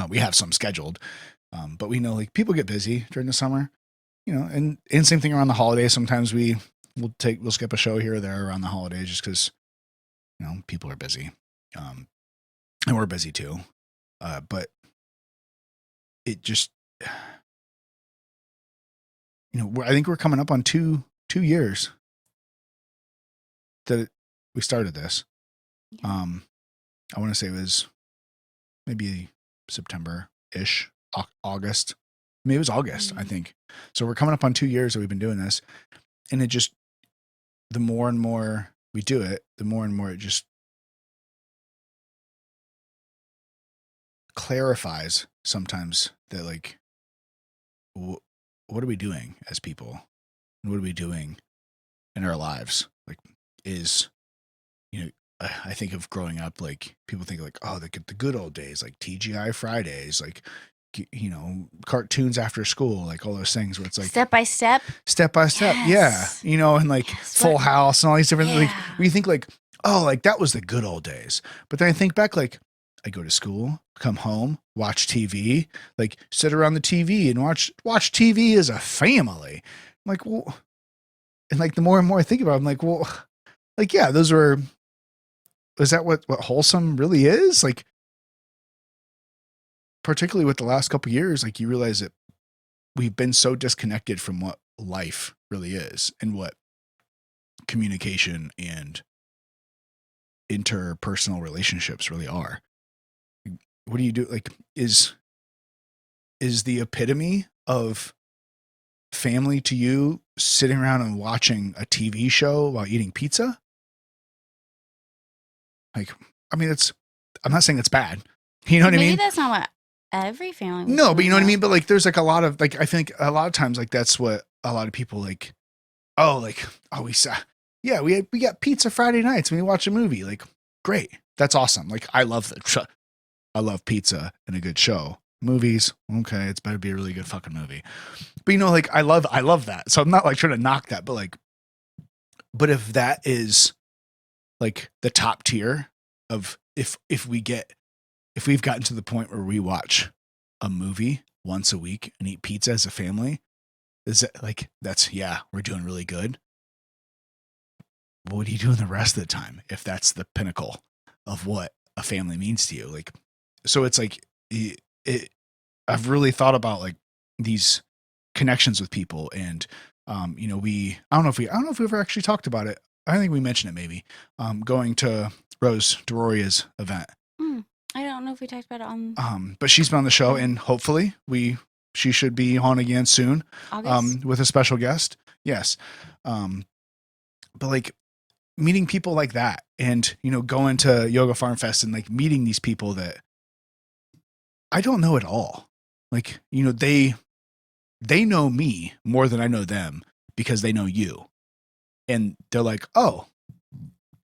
We have some scheduled, but we know like people get busy during the summer, and same thing around the holidays. Sometimes we'll skip a show here or there around the holidays just because, people are busy. And we're busy too. But it just, I think we're coming up on two years that we started this. Yeah. I want to say it was maybe September-ish, August. Maybe it was August, I think. So we're coming up on 2 years that we've been doing this. And it just, the more and more we do it, the more and more it just clarifies sometimes that like, what are we doing as people? And what are we doing in our lives? Like I think of growing up, like people think like, oh, the good old days, like TGI Fridays, like, cartoons after school, like all those things where it's like Step by step. Yes. Yeah. And like Yes. Full House and all these different, like Yeah. we think like, oh, like that was the good old days. But then I think back, like I go to school, come home, watch TV, like sit around the TV and watch TV as a family. I'm like, well, and like the more and more I think about it, I'm like, well, like, yeah, is that what wholesome really is? Like, particularly with the last couple of years, like you realize that we've been so disconnected from what life really is and what communication and interpersonal relationships really are. What do you do? Like, is the epitome of family to you sitting around and watching a TV show while eating pizza? Like, I mean, I'm not saying it's bad. You know what I mean? Maybe that's not what every family was No, but you know what I doing, mean? But like, there's like a lot of, like, I think a lot of times, like, that's what a lot of people like, we got pizza Friday nights when we watch a movie. Like, great. That's awesome. Like, I love pizza and a good show. Movies, okay, it's better be a really good fucking movie. But like, I love that. So I'm not like trying to knock that, but if that is like the top tier of if we've gotten to the point where we watch a movie once a week and eat pizza as a family, is that like, we're doing really good. What are you doing the rest of the time if that's the pinnacle of what a family means to you? Like, so it's like I've really thought about like these connections with people, and I don't know if we ever actually talked about it. I think we mentioned it maybe. Going to Rose DeRoria's event. I don't know if we talked about it on But she's been on the show, and hopefully she should be on again soon. August. With a special guest. Yes. But like meeting people like that, and going to Yoga Farm Fest and like meeting these people that I don't know at all. Like, they know me more than I know them because they know you. And they're like, oh,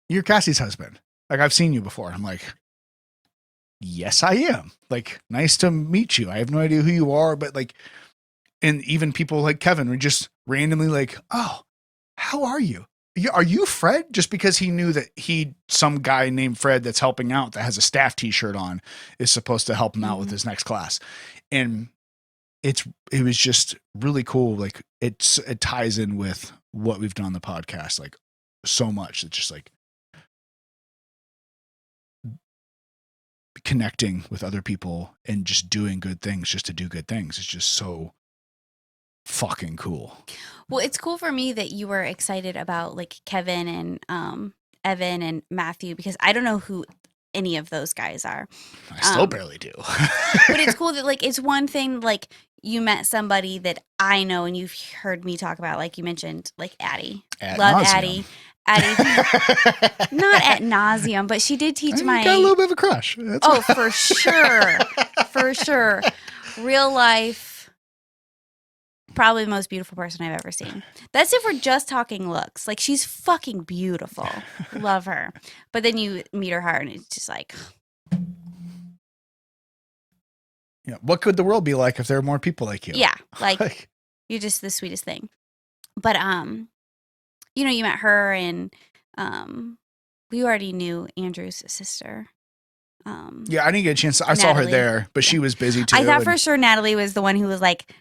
you're Cassie's husband. Like, I've seen you before. I'm like, yes, I am. Like, nice to meet you. I have no idea who you are, but like, and even people like Kevin were just randomly like, oh, how are you? Are you Fred? Just because he knew that some guy named Fred that's helping out that has a staff t-shirt on is supposed to help him out with his next class. And it was just really cool. Like it ties in with what we've done on the podcast, like so much. It's just like connecting with other people and just doing good things just to do good things. It's just so fucking cool. Well, it's cool for me that you were excited about like Kevin and Evan and Matthew, because I don't know who any of those guys are. I still barely do. But it's cool that like it's one thing like you met somebody that I know and you've heard me talk about, like you mentioned, like Addie. Love nauseam. Addie. Not at nauseum, but she did teach I got a little bit of a crush. For sure. For sure. Real life Probably the most beautiful person I've ever seen. That's if we're just talking looks. Like, she's fucking beautiful. Love her. But then you meet her heart and it's just like, Yeah. What could the world be like if there were more people like you? yeah, like you're just the sweetest thing. But you know, you met her and we already knew Andrew's sister. Yeah, I didn't get a chance. I saw her Natalie. there, but she was busy too. I thought and- for sure Natalie was the one who was like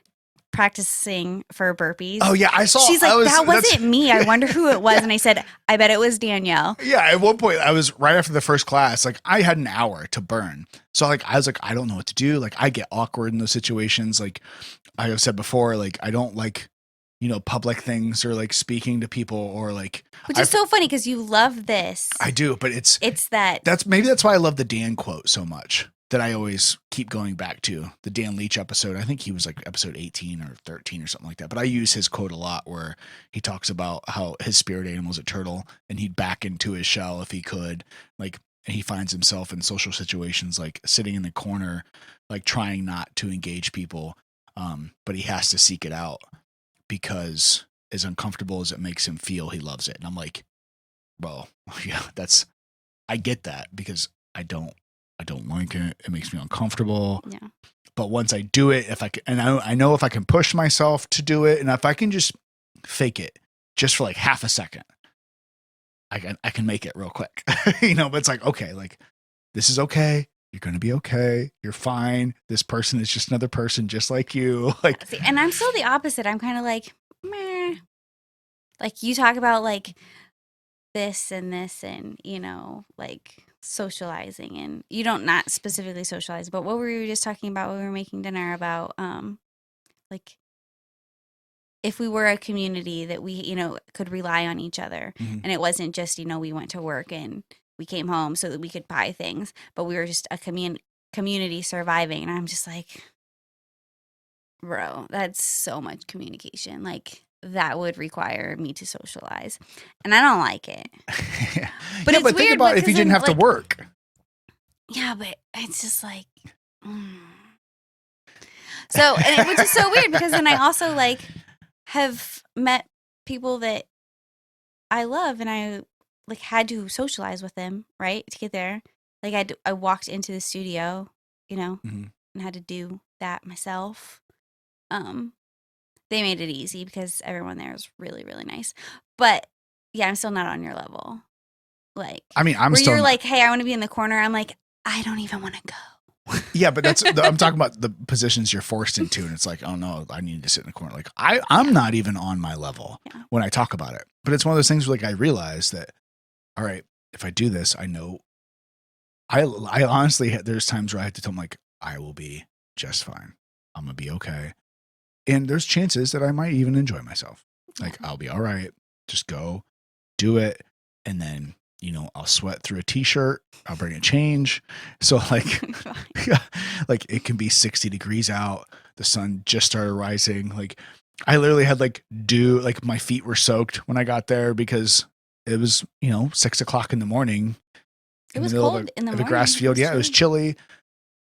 practicing for burpees. Oh yeah, I saw. She's like, that that's- wasn't me. I wonder who it was. And I said, I bet it was Danielle. Yeah, at one point I was right after the first class. Like I had an hour to burn, so like I was like, I don't know what to do. Like I get awkward in those situations. Like I have said before, like I don't like, you know, public things or like speaking to people or like. Which is so funny because you love this. I do, but it's that. that's why I love the Dan quote so much that I always keep going back to the Dan Leach episode. I think he was like episode 18 or 13 or something like that. But I use his quote a lot where he talks about how his spirit animal is a turtle and he'd back into his shell if he could. Like, and he finds himself in social situations, like sitting in the corner, like trying not to engage people. But he has to seek it out because as uncomfortable as it makes him feel, he loves it. And I'm like, bro, yeah, I get that because I don't like it. It makes me uncomfortable. Yeah. But once I do it, if I can, and I know if I can push myself to do it, and if I can just fake it just for like half a second, I can make it real quick. You know, but it's like, okay, like this is okay. You're going to be okay. You're fine. This person is just another person just like you. Like, See, and I'm still the opposite. I'm kind of like, meh. Like you talk about like this and, you know, like socializing, and you don't not specifically socialize, but what were you just talking about when we were making dinner about like if we were a community that we, you know, could rely on each other, Mhm. and it wasn't just, you know, we went to work and we came home so that we could buy things, but we were just a community surviving. And I'm just like, bro, that's so much communication. Like that would require me to socialize, and I don't like it. But it's think weird about if you because didn't then, have to like- work. Yeah, but it's just like, so, and which is so weird because then I also like have met people that I love, and I like had to socialize with them, right, to get there. Like I walked into the studio, you know, Mhm. and had to do that myself. They made it easy because everyone there was really, really nice. But yeah, I'm still not on your level. Like, I mean, I'm where still you're like, hey, I want to be in the corner. I'm like, I don't even want to go. Yeah, but I'm talking about the positions you're forced into, and it's like, oh no, I need to sit in the corner. Like I'm not even on my level Yeah. when I talk about it. But it's one of those things where like I realize that, all right, if I do this, I know. I honestly, there's times where I have to tell them like, I will be just fine. I'm gonna be okay, and there's chances that I might even enjoy myself. Like I'll be all right. Just go, do it, and then. You know, I'll sweat through a t-shirt. I'll bring a change. So like, like it can be 60 degrees out. The sun just started rising. Like I literally had like dew, like my feet were soaked when I got there because it was, you know, 6 o'clock in the morning. It was middle of cold in the of a morning. grass It field. was Yeah, it was chilly. chilly.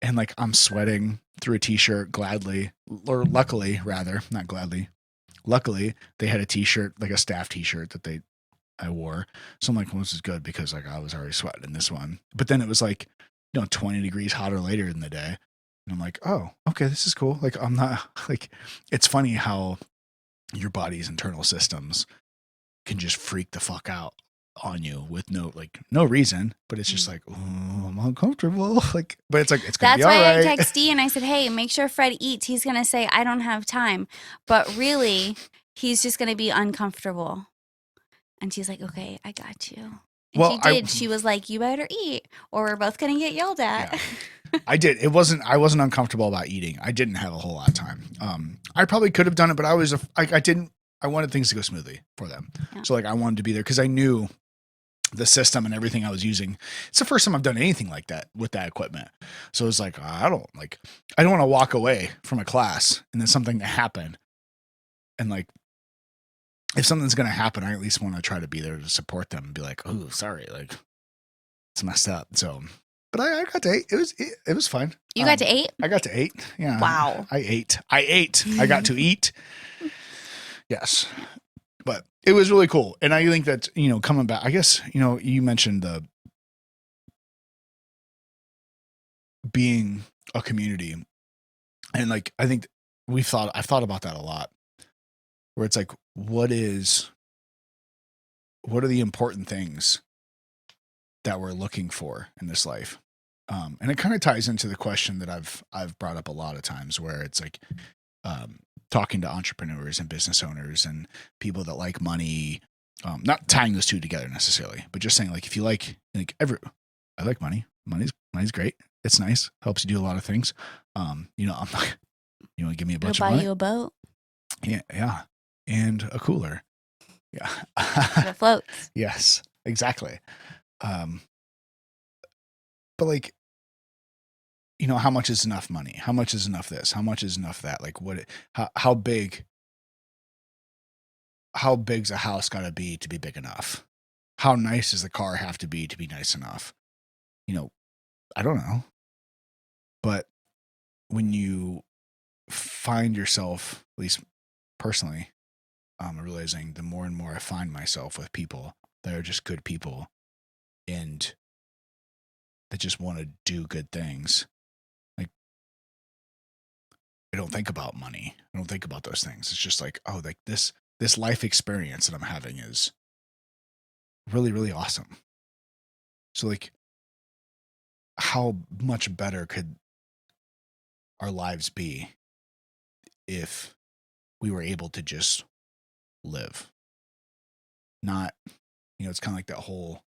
And like I'm sweating through a t-shirt gladly, or luckily rather, not gladly. Luckily, they had a t-shirt, like a staff t-shirt that I wore. So I'm like, well, this is good because like I was already sweating in this one. But then it was like, you know, 20 degrees hotter later in the day. And I'm like, oh, okay, this is cool. Like I'm not like, it's funny how your body's internal systems can just freak the fuck out on you with no reason, but it's just like, oh, I'm uncomfortable. Like, but it's like, it's gonna That's be all why right. I text Dee and I said, hey, make sure Fred eats. He's going to say, I don't have time. But really, he's just going to be uncomfortable. And she's like, okay, I got you. And Well, she did. She was like, you better eat or we're both going to get yelled at. I did. I wasn't uncomfortable about eating. I didn't have a whole lot of time. I probably could have done it, but I wanted things to go smoothly for them. Yeah. So like I wanted to be there because I knew the system and everything I was using. It's the first time I've done anything like that with that equipment. So it's like, I don't want to walk away from a class and then something to happen. And like, if something's going to happen, I at least want to try to be there to support them and be like, oh, sorry. Like it's messed up. So But I got to eat. It was fun. You got to 8? I got to 8. Yeah. Wow. I ate. I got to eat. Yes. But it was really cool. And I think that, coming back, I guess, you mentioned the being a community. And like, I think I've thought about that a lot, where it's like, what are the important things that we're looking for in this life? And it kind of ties into the question that I've brought up a lot of times, where it's like, talking to entrepreneurs and business owners and people that like money, not tying those two together necessarily, but just saying, like, if you I like money. Money's great. It's nice. Helps you do a lot of things. I'm not, you want to give me a bunch of money? Buy you a boat. Yeah. And a cooler. Yeah. That floats. Yes, exactly. But like, how much is enough money? How much is enough this? How much is enough that? Like, how big's a house got to be big enough? How nice does the car have to be nice enough? I don't know. But when you find yourself, at least personally, realizing the more and more I find myself with people that are just good people and that just want to do good things, like, I don't think about money. I don't think about those things. It's just like, oh, like this life experience that I'm having is really, really awesome. So like, how much better could our lives be if we were able to just live? Not, it's kind of like that whole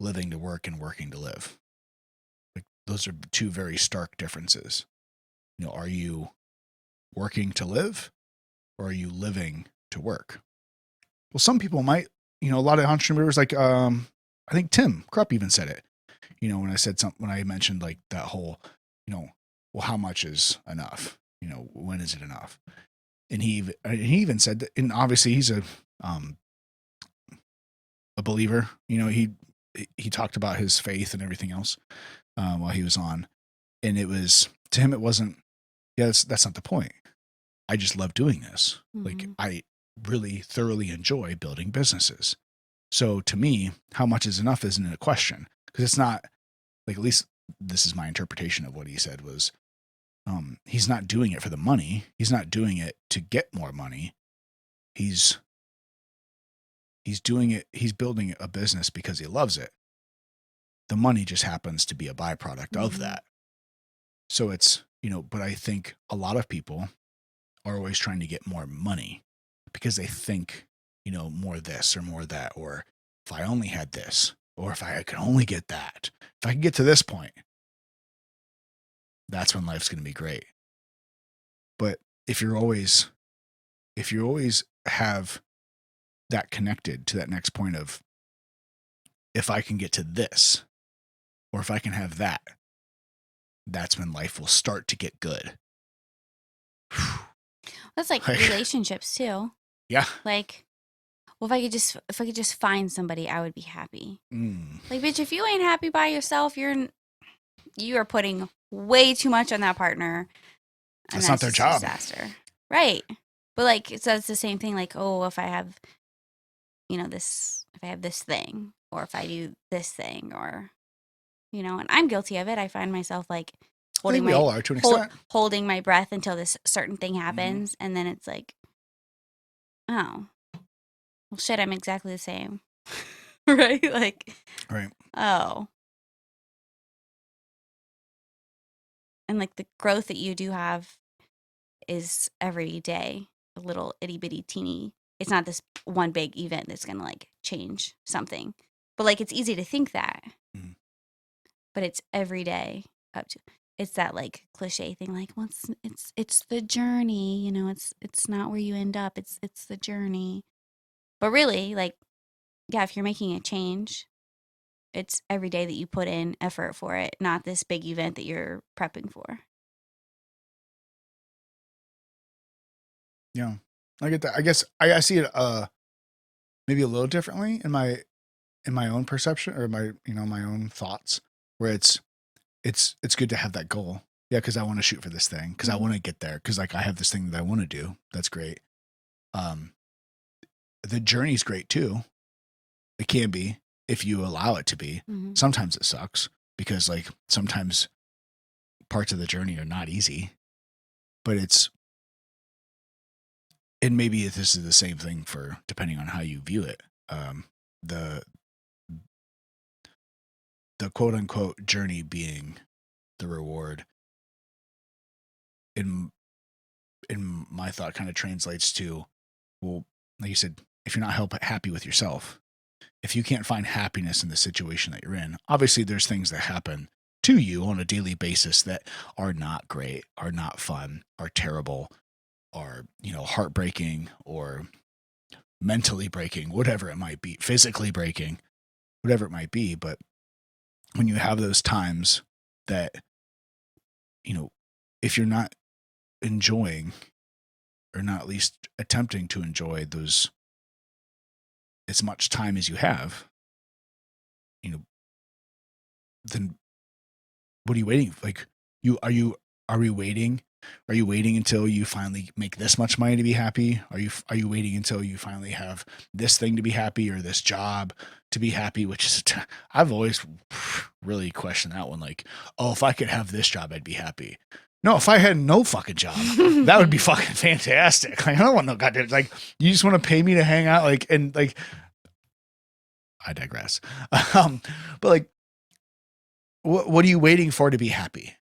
living to work and working to live. Like, those are two very stark differences. Are you working to live, or are you living to work? Well, some people might, a lot of entrepreneurs, like, I think Tim Krupp even said it, when I mentioned like that whole, well, how much is enough? When is it enough? And he even said that, and obviously he's a believer. He talked about his faith and everything else while he was on, and it was, to him, it wasn't. Yeah, that's not the point. I just love doing this. Mm-hmm. Like, I really thoroughly enjoy building businesses. So to me, how much is enough isn't a question, because it's not, like, at least this is my interpretation of what he said was, he's not doing it for the money. He's not doing it to get more money. He's doing it. He's building a business because he loves it. The money just happens to be a byproduct of that. So it's, but I think a lot of people are always trying to get more money because they think, more this or more that, or if I only had this, or if I could only get that, if I could get to this point, that's when life's going to be great. But if you always have that connected to that next point of, if I can get to this, or if I can have that, that's when life will start to get good. That's like relationships too. Yeah. Like, well, if I could just find somebody, I would be happy. Like, bitch, if you ain't happy by yourself, you are putting way too much on that partner. And that's not their job. Disaster. Right. But like, so it's the same thing. Like, oh, if I have, if I have this thing, or if I do this thing, or, and I'm guilty of it. I find myself like holding we all are to an extent. Holding my breath until this certain thing happens. And then it's like, oh, well, shit, I'm exactly the same. Right? Like, right. Oh. And like the growth that you do have is every day, a little itty bitty teeny. It's not this one big event that's going to like change something. But like, it's easy to think that. But it's every day up to, it's that like cliche thing, like, well, it's the journey, it's not where you end up. It's the journey. But really, like, yeah, if you're making a change, it's every day that you put in effort for it, not this big event that you're prepping for. Yeah, I get that. I guess I see it maybe a little differently in my in my own perception or my own thoughts, where it's good to have that goal. Yeah, because I want to shoot for this thing, because I want to get there, because like I have this thing that I want to do. That's great. The journey's great too. It can be if you allow it to be. Mhm. Sometimes it sucks because like sometimes parts of the journey are not easy, but and maybe this is the same thing for depending on how you view it. The quote unquote journey being the reward in my thought kind of translates to, well, like you said, if you're not happy with yourself, if you can't find happiness in the situation that you're in, obviously there's things that happen to you on a daily basis that are not great, are not fun, are terrible, are, heartbreaking or mentally breaking, whatever it might be, physically breaking, whatever it might be. But when you have those times that, if you're not enjoying or not at least attempting to enjoy those as much time as you have, then what are you waiting? Like are we waiting? Are you waiting until you finally make this much money to be happy? Are you waiting until you finally have this thing to be happy or this job to be happy? Which is, I've always really questioned that one. Like, oh, if I could have this job, I'd be happy. No, if I had no fucking job, that would be fucking fantastic. Like, I don't want no goddamn, like, you just want to pay me to hang out, like, and like, I digress. But like, what are you waiting for to be happy?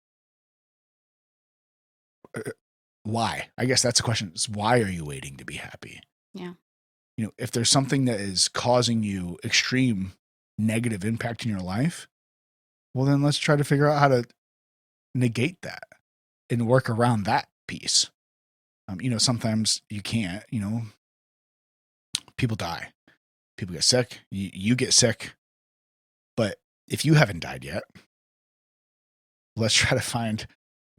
Why? I guess that's the question. Is why are you waiting to be happy? Yeah. If there's something that is causing you extreme negative impact in your life, well, then let's try to figure out how to negate that and work around that piece. Sometimes you can't, people die, people get sick, you get sick. But if you haven't died yet, let's try to find,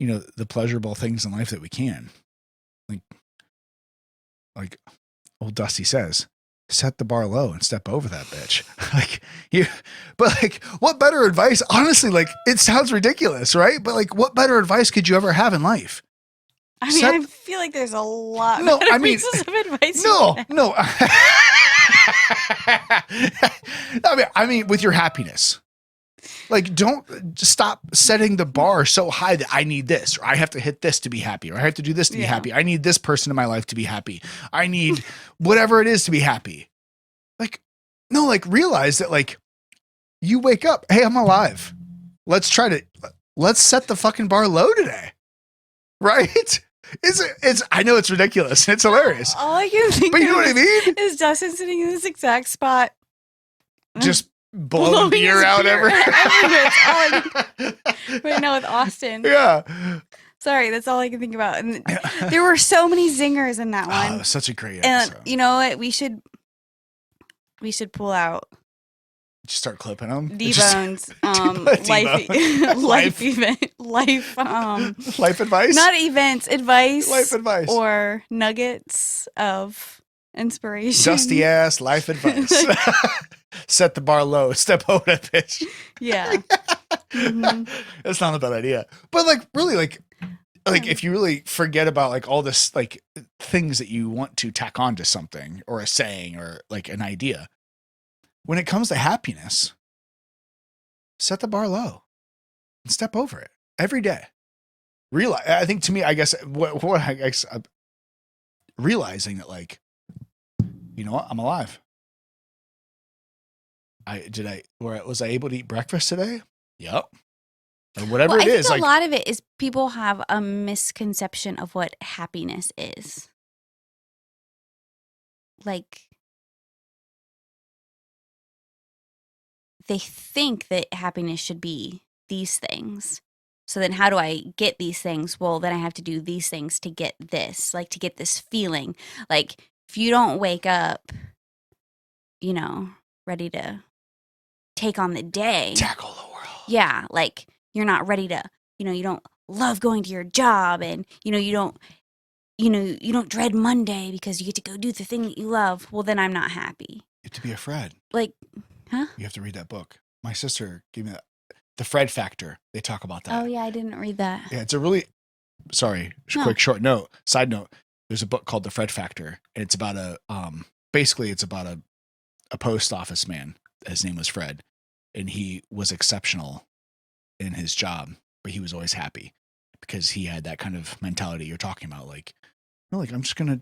the pleasurable things in life that we can. Like old Dusty says, set the bar low and step over that bitch. But like, what better advice? Honestly, like, it sounds ridiculous, right? But like, what better advice could you ever have in life? I mean, I feel like there's a lot pieces of advice. No. I mean, with your happiness. Like, don't stop setting the bar so high that I need this, or I have to hit this to be happy, or I have to do this to be happy. I need this person in my life to be happy. I need whatever it is to be happy. Like, no, like, realize that, like, you wake up, hey, I'm alive. Let's set the fucking bar low today. Right? I know it's ridiculous. It's hilarious. All I can think but you know what I mean? Is Dustin sitting in this exact spot. Just blowing beer out everywhere. Right now with Austin. Yeah. Sorry, that's all I can think about. And there were so many zingers in that one. Oh, such a great episode. And you know what? We should pull out. Just start clipping them. D-Bones, life advice? Not events, advice. Life advice. Or nuggets of inspiration. Dusty ass life advice. Set the bar low. Step over that bitch. Yeah. Mm-hmm. That's not a bad idea. But like, really, like if you really forget about like all this, like things that you want to tack onto something or a saying or like an idea, when it comes to happiness, set the bar low and step over it every day. I think to me, I guess realizing that, like, you know what, I'm alive. Was I able to eat breakfast today? Yep. Or whatever it is. I think a lot of it is people have a misconception of what happiness is. Like, they think that happiness should be these things. So then how do I get these things? Well, then I have to do these things to get this, like to get this feeling. Like, if you don't wake up, ready to take on the day. Tackle the world. Yeah, like you're not ready to, you don't love going to your job and, you don't dread Monday because you get to go do the thing that you love. Well, then I'm not happy. You have to be a Fred. Like, Huh? You have to read that book. My sister gave me that. The Fred Factor. They talk about that. Oh yeah, I didn't read that. Yeah, it's a really, sorry, No. quick short note, side note. There's a book called The Fred Factor, and it's about basically it's about a post office man. His name was Fred, and he was exceptional in his job, but he was always happy because he had that kind of mentality you're talking about. Like, no, like I'm just gonna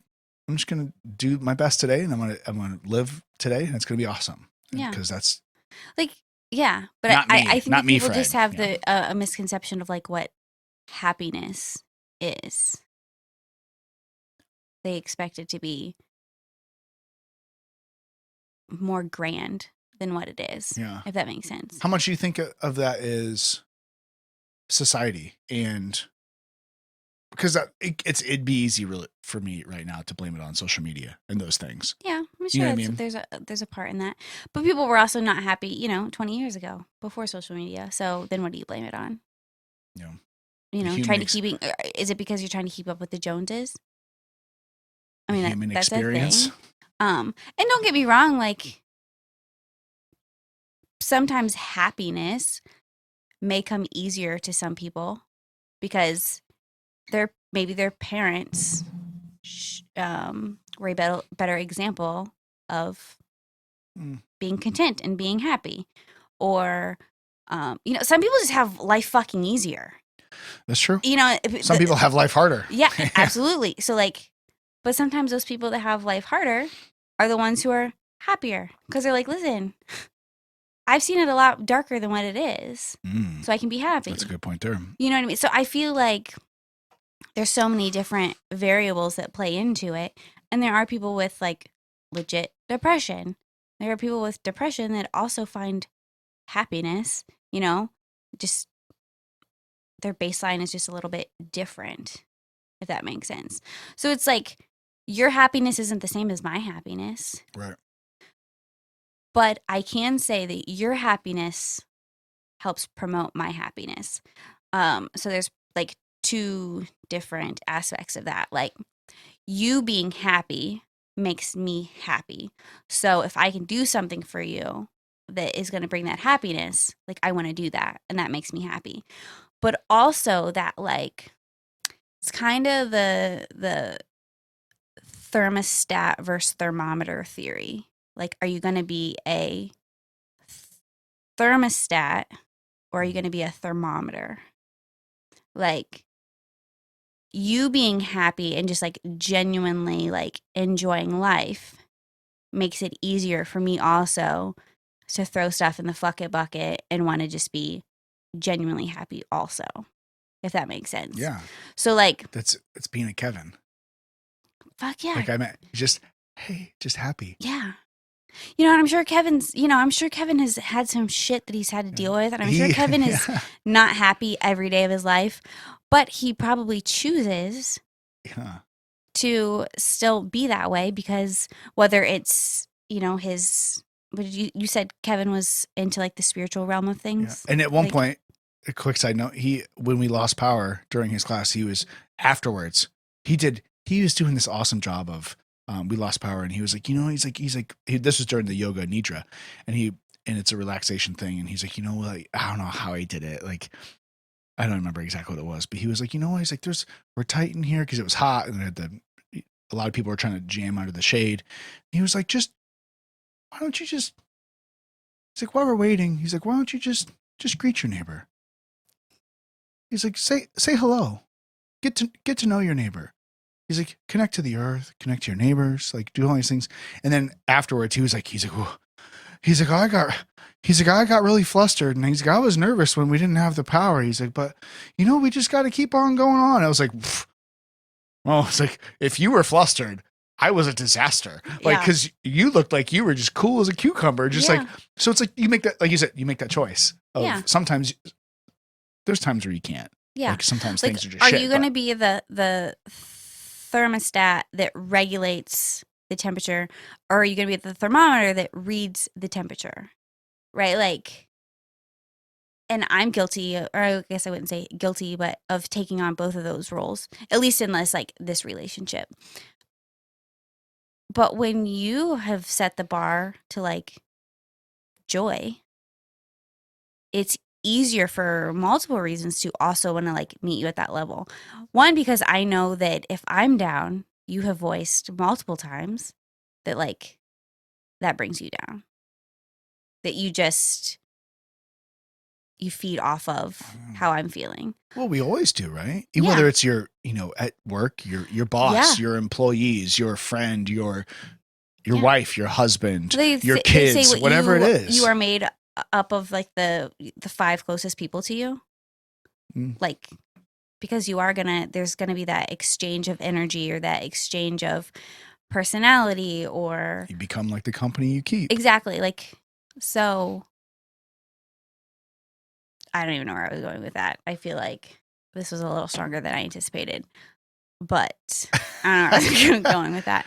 do my best today, and I'm gonna live today, and it's gonna be awesome. Yeah. Because that's Like, yeah, but Not me. I think Not that me, people just Fred. have Yeah. a misconception of like what happiness is. They expect it to be more grand than what it is. Yeah. If that makes sense. How much do you think of that is society? And because it'd be easy really for me right now to blame it on social media and those things. Yeah, I'm You sure know what I mean? there's a part in that. But people were also not happy, 20 years ago before social media. So then what do you blame it on? Yeah. Is it because you're trying to keep up with the Joneses? I mean, human that's experience. a thing. And don't get me wrong, like sometimes happiness may come easier to some people because maybe their parents were a better example of being content and being happy, or some people just have life fucking easier. That's true. Some people have life harder. Yeah, absolutely. So like, but sometimes those people that have life harder are the ones who are happier because they're like, listen, I've seen it a lot darker than what it is, so I can be happy. That's a good point there. You know what I mean? So I feel like there's so many different variables that play into it, and there are people with like legit depression. There are people with depression that also find happiness, just their baseline is just a little bit different, if that makes sense. So it's like your happiness isn't the same as my happiness. Right. But I can say that your happiness helps promote my happiness. So there's like two different aspects of that. Like you being happy makes me happy. So if I can do something for you that is going to bring that happiness, like I want to do that, and that makes me happy. But also that like it's kind of the thermostat versus thermometer theory. Like, are you going to be a thermostat or are you going to be a thermometer? Like, you being happy and just like genuinely like enjoying life makes it easier for me also to throw stuff in the fuck it bucket and want to just be genuinely happy also, if that makes sense. Yeah. So like it's being a Kevin. Fuck yeah. Like I meant just happy. Yeah. And I'm sure Kevin has had some shit that he's had to deal with. And I'm sure Kevin is not happy every day of his life, but he probably chooses to still be that way because whether it's, you said Kevin was into like the spiritual realm of things. Yeah. And at one point, a quick side note, when we lost power during his class, he was afterwards, he was doing this awesome job of, we lost power and he was like, this was during the yoga nidra and it's a relaxation thing. And he's like, I don't know how he did it. Like, I don't remember exactly what it was, but he was like, he's like, we're tight in here because it was hot and a lot of people were trying to jam out of the shade. He was like, why don't you he's like, while we're waiting, he's like, why don't you just greet your neighbor? He's like, say hello, get to know your neighbor. He's like, connect to the earth, connect to your neighbors, like do all these things. And then afterwards, he's like, I got really flustered, and he's like, I was nervous when we didn't have the power. He's like, but we just got to keep on going on. I was like, well, it's like if you were flustered, I was a disaster. Like, because you looked like you were just cool as a cucumber, just like. So it's like you make that, like you said, you make that choice. Sometimes there's times where you can't. Yeah. Like sometimes things are just. Are you going to be the thermostat that regulates the temperature, or are you going to be the thermometer that reads the temperature, right? Like, and I'm guilty, or I guess I wouldn't say guilty, but of taking on both of those roles, at least in this relationship. But when you have set the bar to like joy, it's easier for multiple reasons to also want to like meet you at that level. One, because I know that if I'm down, you have voiced multiple times that like that brings you down. That you feed off of how I'm feeling. Well, we always do, right? Yeah. Whether it's your, at work, your boss, Yeah. your employees, your friend, your Yeah. wife, your husband, They your say- kids, they say what whatever it is. You are made up of like the 5 closest people to you. Mm. Like, because there's gonna be that exchange of energy or that exchange of personality or You become like the company you keep. exactly. Like, so I don't even know where I was going with that. I feel like this was a little stronger than I anticipated, but I don't know where I was going with that.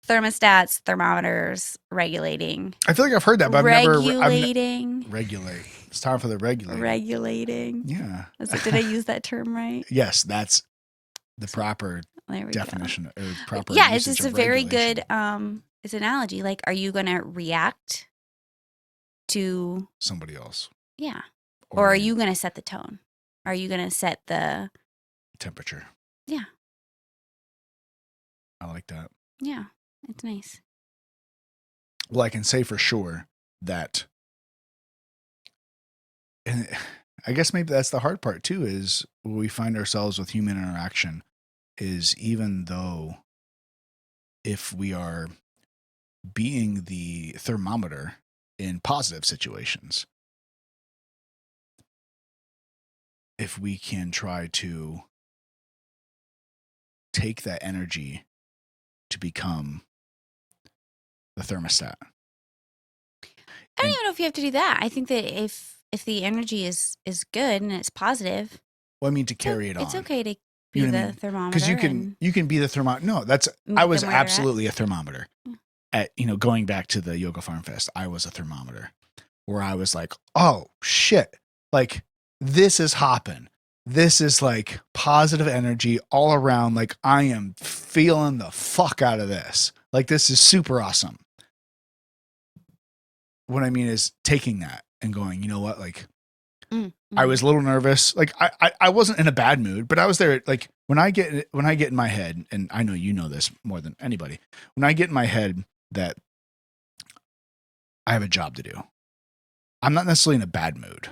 Thermostats, thermometers, regulating. I feel like I've heard that, but I've regulating. regulate. It's time for the regulating. Regulating. Yeah. Did I use that term right? Yes, that's the proper There we definition or proper. Yeah, usage it's a of very regulation. good it's an analogy. Like, are you gonna react to Somebody else. yeah. Or are you gonna set the tone? Are you gonna set the temperature? Yeah. I like that. Yeah. It's nice. Well, I can say for sure that, and I guess maybe that's the hard part too, is when we find ourselves with human interaction, is even though if we are being the thermometer in positive situations, if we can try to take that energy to become the thermostat. I don't even know if you have to do that. I think that if the energy is good and it's positive, Well, I mean, to carry it on. it's okay to be You know what I the mean? thermometer. Because you can be the thermometer. No, meet I was them where they're at. absolutely a thermometer. Yeah. At going back to the Yoga Farm Fest, I was a thermometer where I was like, oh shit, like this is hopping. This is like positive energy all around. Like I am feeling the fuck out of this. Like this is super awesome. What I mean is taking that and going, you know what? Like I was a little nervous. Like I wasn't in a bad mood, but I was there. Like when I get in my head, and I know you know this more than anybody, when I get in my head that I have a job to do, I'm not necessarily in a bad mood.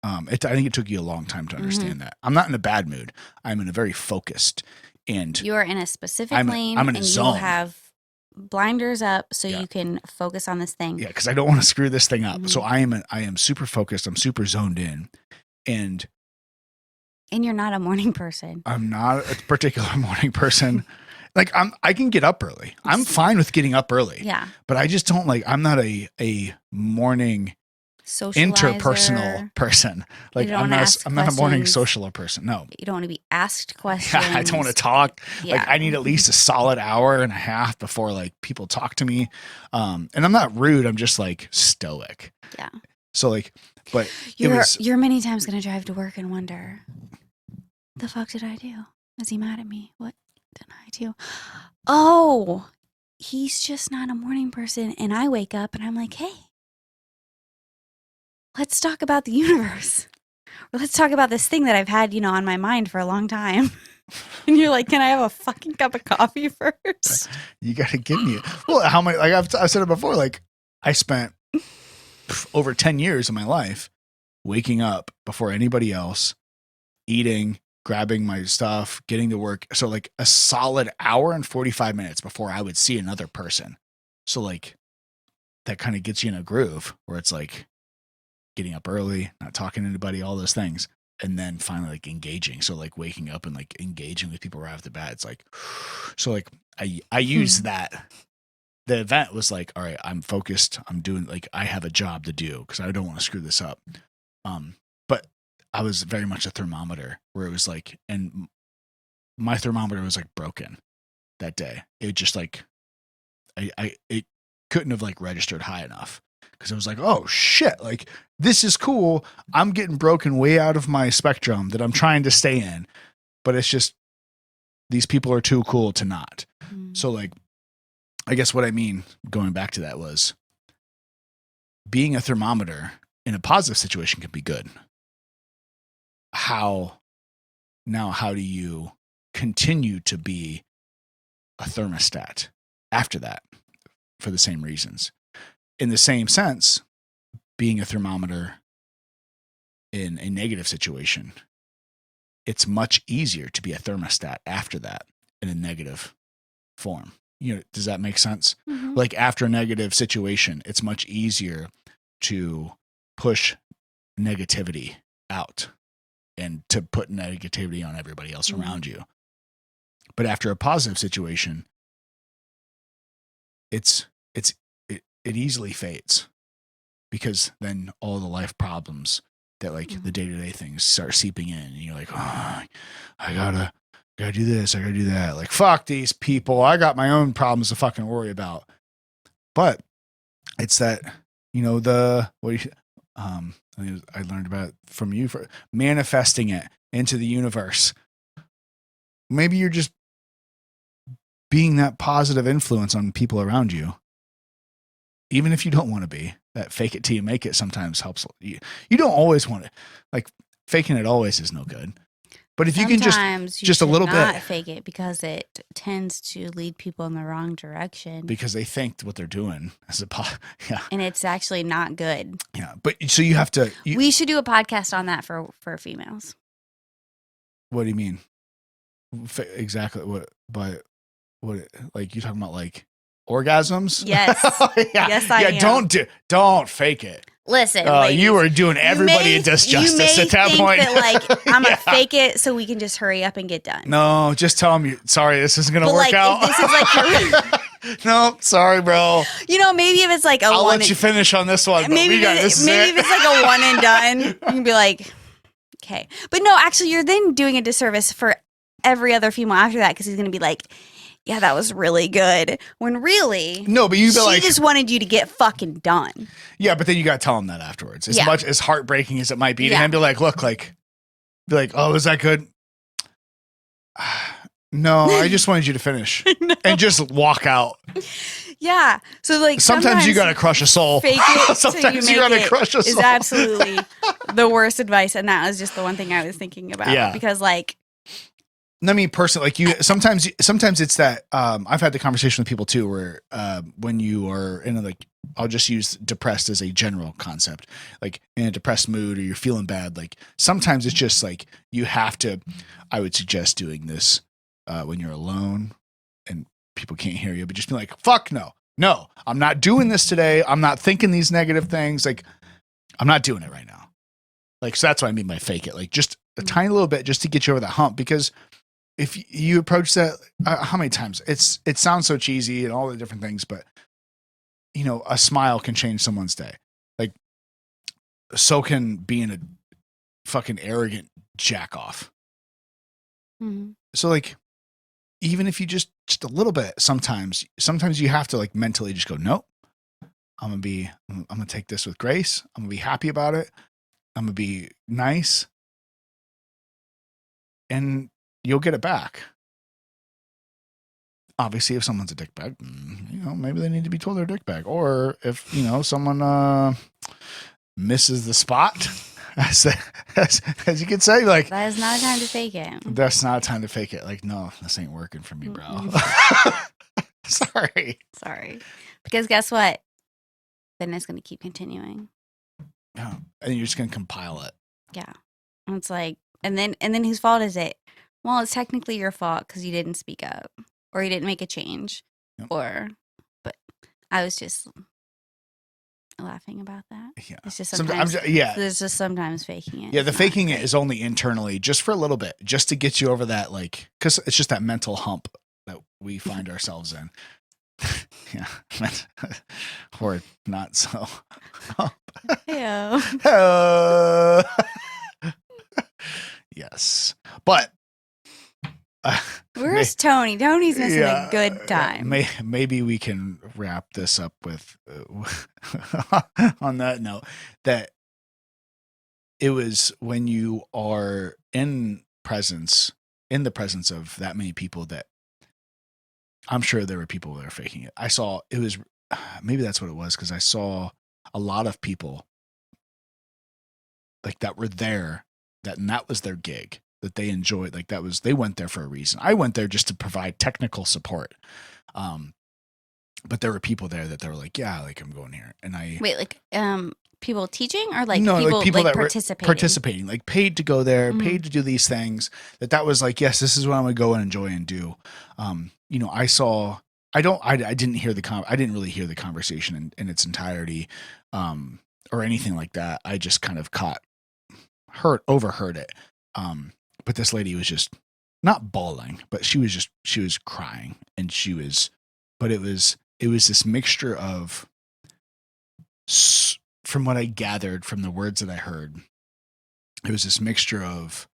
I think it took you a long time to understand that. I'm not in a bad mood. I'm in a very focused and you are in a specific lane I'm in a and zone. you will have blinders up so Yeah. you can focus on this thing. Yeah, because I don't want to screw this thing up. So I am super focused. I'm super zoned in, and you're not a morning person. I'm not a particular morning person. Like I can get up early. I'm fine with getting up early. Yeah. But I just don't like. I'm not a morning Socializer. interpersonal person. Like You don't I'm wanna not. ask I'm not a morning questions. social person. No. You don't want to be asked questions. I don't want to talk. Yeah. Like I need at least a solid hour and a half before like people talk to me. And I'm not rude. I'm just like stoic. Yeah. So like, but You're many times gonna drive to work and wonder, the fuck did I do? Is he mad at me? What did I do? Oh, he's just not a morning person. And I wake up and I'm like, hey, let's talk about the universe. Or let's talk about this thing that I've had, on my mind for a long time. And you're like, can I have a fucking cup of coffee first? You got to give me it. Well, how many, like I've said it before, like I spent over 10 years of my life waking up before anybody else, eating, grabbing my stuff, getting to work. So like a solid hour and 45 minutes before I would see another person. So like that kind of gets you in a groove where it's like getting up early, not talking to anybody, all those things. And then finally like engaging. So like waking up and like engaging with people right off the bat. It's like, so like I use that. The event was like, all right, I'm focused. I'm doing like, I have a job to do because I don't want to screw this up. But I was very much a thermometer where it was like, and my thermometer was like broken that day. It just like, it couldn't have like registered high enough because it was like, oh shit, like this is cool. I'm getting broken way out of my spectrum that I'm trying to stay in, but it's just, these people are too cool to not. So like, I guess what I mean, going back to that was being a thermometer in a positive situation can be good. How do you continue to be a thermostat after that for the same reasons? In the same sense, being a thermometer in a negative situation, it's much easier to be a thermostat after that in a negative form. Does that make sense? Mhm. Like after a negative situation, it's much easier to push negativity out and to put negativity on everybody else around you. But after a positive situation, it easily fades, because then all the life problems that like the day-to-day things start seeping in, and you're like, oh, I gotta do this, I gotta do that. Like, fuck these people. I got my own problems to fucking worry about. But it's that, I learned about it from you, for manifesting it into the universe. Maybe you're just being that positive influence on people around you, even if you don't want to be. That fake it till you make it sometimes helps. You don't always want it. Like, faking it always is no good. But if Sometimes you can you just a should little not bit, fake it, because it tends to lead people in the wrong direction, because they think what they're doing is yeah, and it's actually not good. yeah. But so you have to. We should do a podcast on that for females. What do you mean? Exactly what? But what? Like, you talking about like orgasms? Yes. Yeah. Yes, I am. Don't fake it. Listen, You ladies, were doing everybody a disjustice at that point. That, like, I'm Yeah. gonna fake it so we can just hurry up and get done. No, just tell them sorry, this isn't gonna But, work like, out. if this is like no, sorry, bro. maybe if it's like I'll let you finish on this one. But maybe this is maybe it. if it's like a one and done, you can be like, okay. But no, actually, you're then doing a disservice for every other female after that, because he's gonna be like, yeah, that was really good. When really, No, but you be like, she just wanted you to get fucking done. yeah, but then you gotta tell him that afterwards. As Yeah. much as heartbreaking as it might be to Yeah. him, be like, look, like, oh, is that good? No, I just wanted you to finish and just walk out. Yeah. So like Sometimes you gotta crush a soul. fake it till Sometimes you you make gotta it crush a is soul. absolutely the worst advice, and that was just the one thing I was thinking about. Yeah. Because like, I mean, personally, like sometimes it's that, I've had the conversation with people too, where, when you are in I'll just use depressed as a general concept, like in a depressed mood or you're feeling bad. Like sometimes it's just like, you have to, I would suggest doing this, when you're alone and people can't hear you, but just be like, fuck no, I'm not doing this today. I'm not thinking these negative things. Like, I'm not doing it right now. Like, so that's what I mean by fake it. Like, just a tiny little bit just to get you over that hump, because if you approach that, how many times it sounds so cheesy and all the different things, but a smile can change someone's day. Like, so can being a fucking arrogant jack off. mhm. So like, even if you just a little bit, sometimes you have to like mentally just go, nope, I'm gonna take this with grace. I'm gonna be happy about it. I'm gonna be nice, and you'll get it back. Obviously, if someone's a dickbag, maybe they need to be told they're a dickbag. Or if, someone misses the spot, as you could say, like, That is not a time to fake it. that's not a time to fake it. Like, no, this ain't working for me, bro. Sorry. Sorry. Because guess what? Then it's going to keep continuing. Yeah. And you're just going to compile it. Yeah. And it's like, and then whose fault is it? Well, it's technically your fault because you didn't speak up, or you didn't make a change, Yep. but I was just laughing about that. Yeah. It's just Sometimes, sometimes, yeah. there's just sometimes faking it. Yeah, the It's not faking it great. is only internally, just for a little bit, just to get you over that, like, because it's just that mental hump that we find ourselves in. Yeah. Or not so. Ew. Yes. But Where's Tony? Tony's missing yeah, a good time. Maybe we can wrap this up with on that note, that it was when you are in the presence of that many people, that I'm sure there were people that are faking it. I saw it was, maybe that's what it was, because I saw a lot of people like that were there, and that was their gig, that they enjoyed. Like they went there for a reason. I went there just to provide technical support. But there were people there that they were like, yeah, like I'm going here. And Wait, like people teaching or like no, people, like people like that participating, like paid to go there, Mhm. paid to do these things. That was like, yes, this is what I'm gonna go and enjoy and do. You know, I didn't hear I didn't really hear the conversation in its entirety, or anything like that. I just kind of overheard it. But this lady was just not bawling, but she was crying, and but it was this mixture of, from what I gathered from the words that I heard, it was this mixture of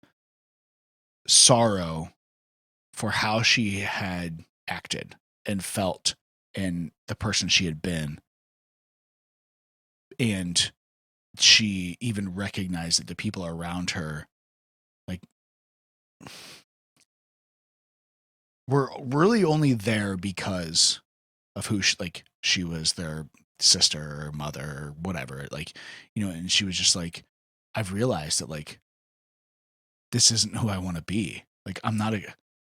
sorrow for how she had acted and felt and the person she had been. And she even recognized that the people around her, like, were really only there because of who she was, their sister or mother or whatever. Like, you know, and she was just like, I've realized that, like, this isn't who I want to be. Like, I'm not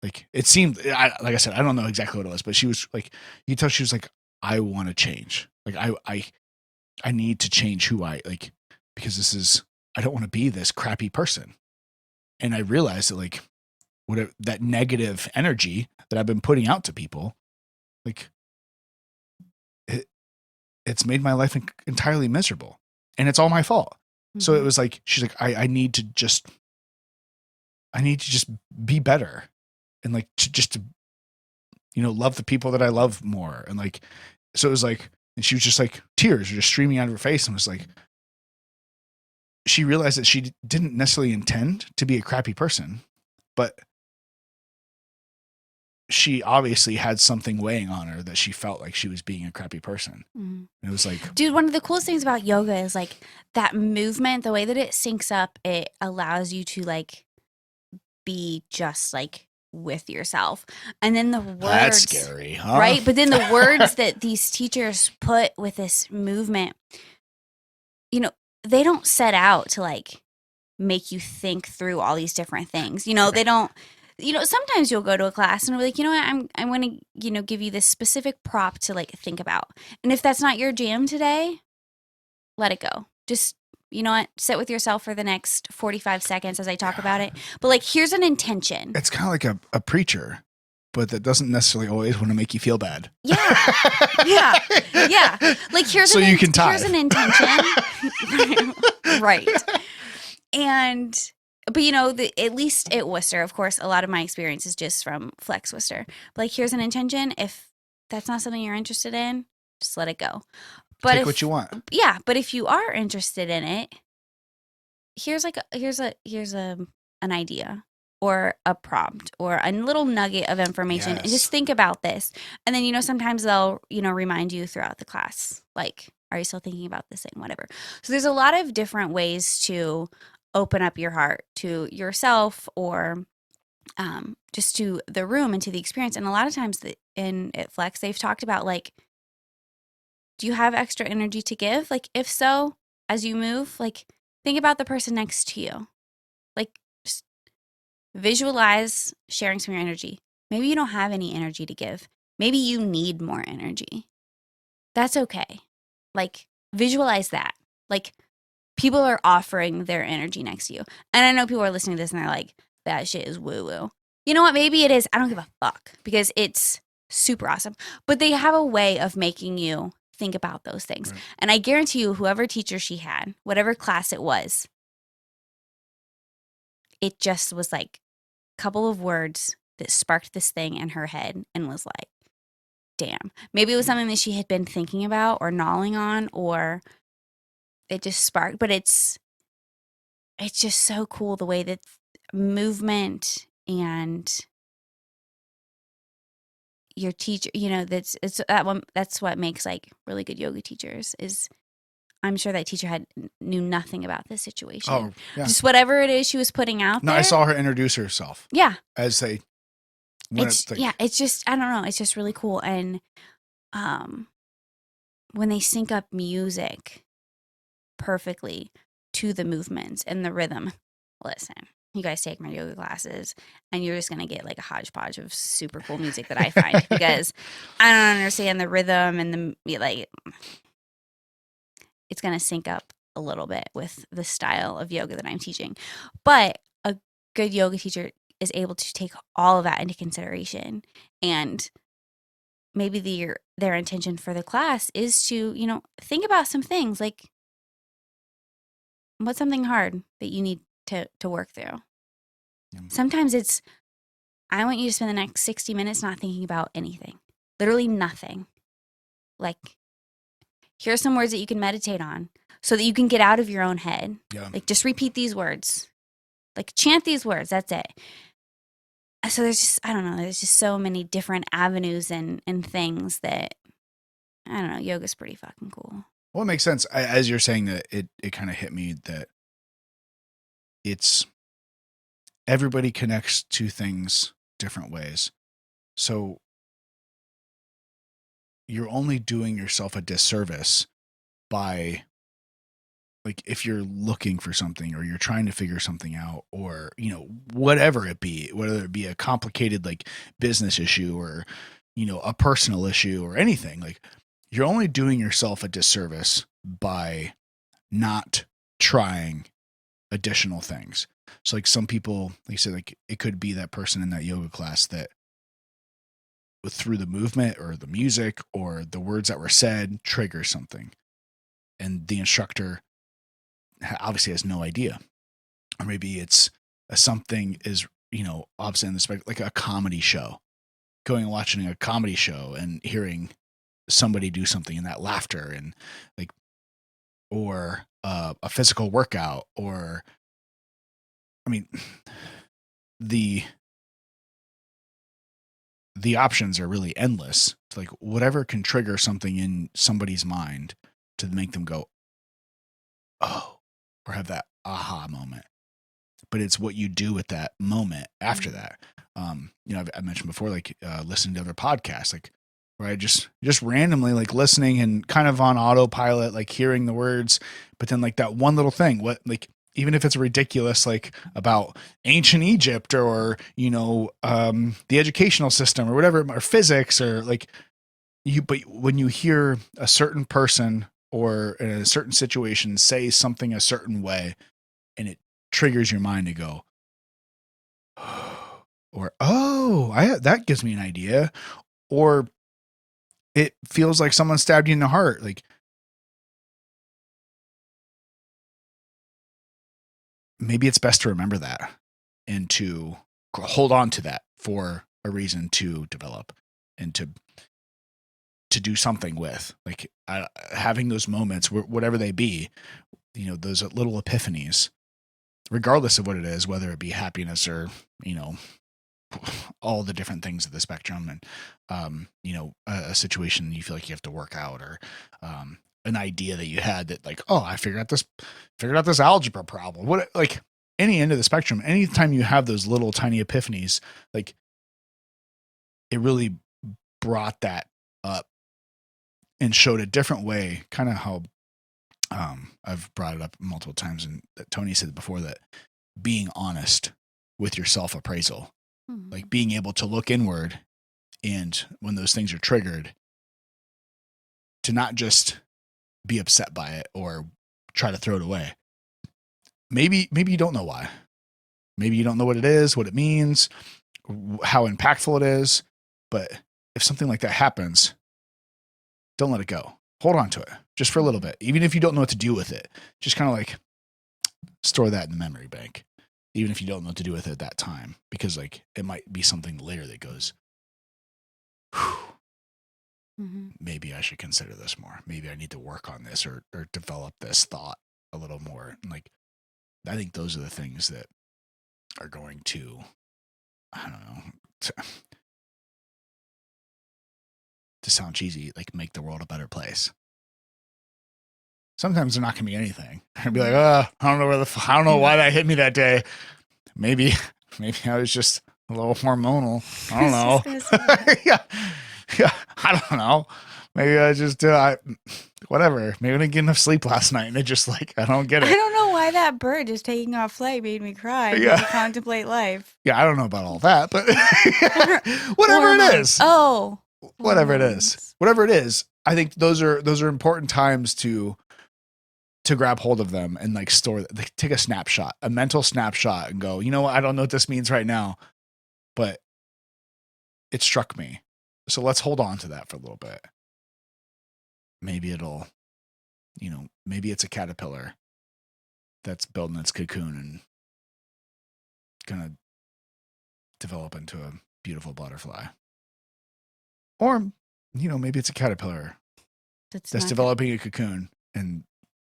like, it seemed, like I said, I don't know exactly what it was, but she was like, you tell she was like, I want to change. Like, I need to change who because I don't want to be this crappy person. And I realized that, like, whatever that negative energy that I've been putting out to people, like, it's made my life entirely miserable, and it's all my fault. Mm-hmm. So it was like, she's like, I need to just be better, and like to you know, love the people that I love more. And like, so it was like, and she was just like, tears were just streaming out of her face, and was like, she realized that she didn't necessarily intend to be a crappy person, but she obviously had something weighing on her that she felt like she was being a crappy person. Mm-hmm. And it was like, dude, one of the coolest things about yoga is like that movement, the way that it syncs up, it allows you to like be just like with yourself. And then the words, that's scary, huh? Right? But then the words that these teachers put with this movement, you know, they don't set out to like make you think through all these different things. You know, right. They don't, you know, sometimes you'll go to a class and be like, you know what, I'm going to, you know, give you this specific prop to like think about. And if that's not your jam today, let it go. Just, you know what, sit with yourself for the next 45 seconds as I talk about it. But like, here's an intention. It's kind of like a preacher, but that doesn't necessarily always want to make you feel bad. Yeah. Yeah. Yeah. Like, here's an intention. Right. And, but you know, at least at Worcester, of course, a lot of my experience is just from Flex Worcester. But like, here's an intention. If that's not something you're interested in, just let it go. But take what you want. Yeah, but if you are interested in it, here's an idea or a prompt or a little nugget of information, yes. And just think about this. And then, you know, sometimes they'll, you know, remind you throughout the class, like, are you still thinking about this thing? Whatever. So there's a lot of different ways to open up your heart to yourself or just to the room and to the experience. And a lot of times at Flex, they've talked about like, do you have extra energy to give? Like, if so, as you move, like, think about the person next to you. Like, just visualize sharing some of your energy. Maybe you don't have any energy to give. Maybe you need more energy. That's okay. Like, visualize that. Like, people are offering their energy next to you. And I know people are listening to this and they're like, that shit is woo-woo. You know what? Maybe it is. I don't give a fuck because it's super awesome. But they have a way of making you think about those things. Right. And I guarantee you, whoever teacher she had, whatever class it was, it just was like a couple of words that sparked this thing in her head and was like, damn. Maybe it was something that she had been thinking about or gnawing on, or it just sparked. But it's just so cool the way that movement and your teacher, you know, that's what makes like really good yoga teachers is I'm sure that teacher knew nothing about this situation. Oh, yeah. Just whatever it is she was putting out there. No, I saw her introduce herself. Yeah. As it's just, I don't know. It's just really cool. And when they sync up music perfectly to the movements and the rhythm. Listen, you guys take my yoga classes and you're just going to get like a hodgepodge of super cool music that I find because I don't understand the rhythm and like, it's going to sync up a little bit with the style of yoga that I'm teaching. But a good yoga teacher is able to take all of that into consideration, and maybe their intention for the class is to, think about some things like, what's something hard that you need to work through. Sometimes it's, I want you to spend the next 60 minutes not thinking about anything, literally nothing. Like, here's some words that you can meditate on so that you can get out of your own head. Yeah. Like, just repeat these words, like chant these words. That's it. So there's just, I don't know, there's just so many different avenues and things that, I don't know, yoga's pretty fucking cool. Well, it makes sense. As you're saying that, it kind of hit me that it's, everybody connects to things different ways. So you're only doing yourself a disservice by, like, if you're looking for something or you're trying to figure something out, or, whatever it be, whether it be a complicated like business issue or, a personal issue or anything, like, you're only doing yourself a disservice by not trying additional things. So like some people, like you said, like it could be that person in that yoga class that through the movement or the music or the words that were said triggers something, and the instructor obviously has no idea. Or maybe it's something is, obviously in the spectrum, like a comedy show, going and watching a comedy show and hearing somebody do something in that laughter, and like, or a physical workout, or, I mean, the options are really endless. It's like whatever can trigger something in somebody's mind to make them go, oh, or have that aha moment. But it's what you do at that moment after that. I mentioned before, like listening to other podcasts, like where I just randomly like listening and kind of on autopilot, like hearing the words, but then like that one little thing, even if it's ridiculous, like about ancient Egypt or, the educational system or whatever, or physics, or like but when you hear a certain person or in a certain situation say something a certain way, and it triggers your mind to go, or, oh, that gives me an idea, or it feels like someone stabbed you in the heart. Like, maybe it's best to remember that and to hold on to that for a reason to develop and to do something with, like having those moments, whatever they be, those little epiphanies, regardless of what it is, whether it be happiness or, all the different things of the spectrum, and, a situation you feel like you have to work out, or, an idea that you had that like, oh, I figured out this algebra problem. What, like any end of the spectrum, anytime you have those little tiny epiphanies, like it really brought that up and showed a different way, kind of how, I've brought it up multiple times, and Tony said before, that being honest with your self-appraisal, like being able to look inward, and when those things are triggered, to not just be upset by it or try to throw it away. Maybe you don't know why. Maybe you don't know what it is, what it means, how impactful it is. But if something like that happens, don't let it go. Hold on to it just for a little bit. Even if you don't know what to do with it, just kind of like store that in the memory bank. Even if you don't know what to do with it at that time, because like it might be something later that goes, maybe I should consider this more. Maybe I need to work on this, or develop this thought a little more. And like, I think those are the things that are going to, I don't know, to sound cheesy, like make the world a better place. Sometimes they're not going to be anything. I'd be like, I don't know I don't know why that hit me that day. Maybe I was just a little hormonal. I don't know. Yeah, I don't know. Maybe I just whatever. Maybe I didn't get enough sleep last night, and it just like I don't get I it. don't know why that bird just taking off flight made me cry. Yeah. Yeah. Contemplate life. Yeah, I don't know about all that, but whatever it Hormones. is, Oh. whatever it is, hormones. whatever it is. I think those are important times to grab hold of them and like like take a snapshot, a mental snapshot, and go, you know what? I don't know what this means right now, but it struck me. So let's hold on to that for a little bit. Maybe it'll, maybe it's a caterpillar that's building its cocoon and gonna develop into a beautiful butterfly. Or, maybe it's a caterpillar that's not developing a cocoon and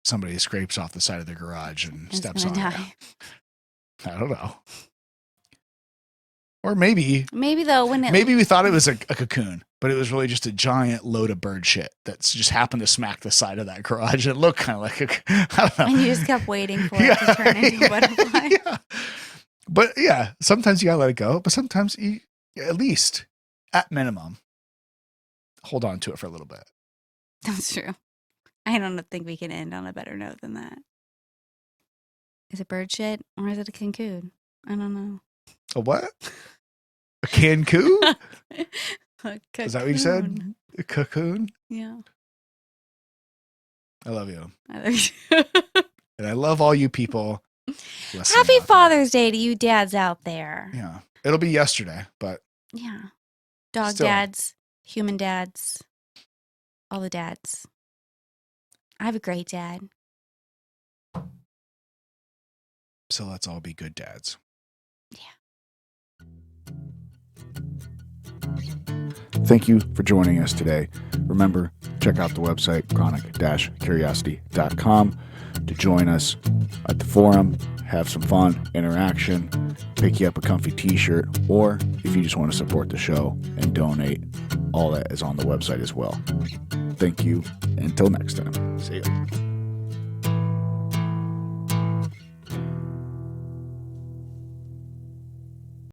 somebody scrapes off the side of their garage and it's steps gonna on die. it. I don't know. Or maybe Maybe though, when it we thought it was a cocoon, but it was really just a giant load of bird shit that's just happened to smack the side of that garage. It looked kind of like I don't know. and you just kept waiting for it to turn into a butterfly. Yeah. But yeah, sometimes you gotta let it go. But sometimes you, at least, at minimum, hold on to it for a little bit. That's true. I don't think we can end on a better note than that. Is it bird shit or is it a cocoon? I don't know. A what? A Cancun? A Is that what you said? cocoon. A cocoon? Yeah. I love you. I think so. And I love all you people listening Happy out there. Father's Day to you dads out there. Yeah. It'll be yesterday, but Yeah. Dog Still. dads, human dads, all the dads. I have a great dad. so let's all be good dads. Thank you for joining us today. Remember, check out the website chronic-curiosity.com to join us at the forum, have some fun, interaction, pick you up a comfy t-shirt, or if you just want to support the show and donate, all that is on the website as well. Thank you. Until next time. See ya.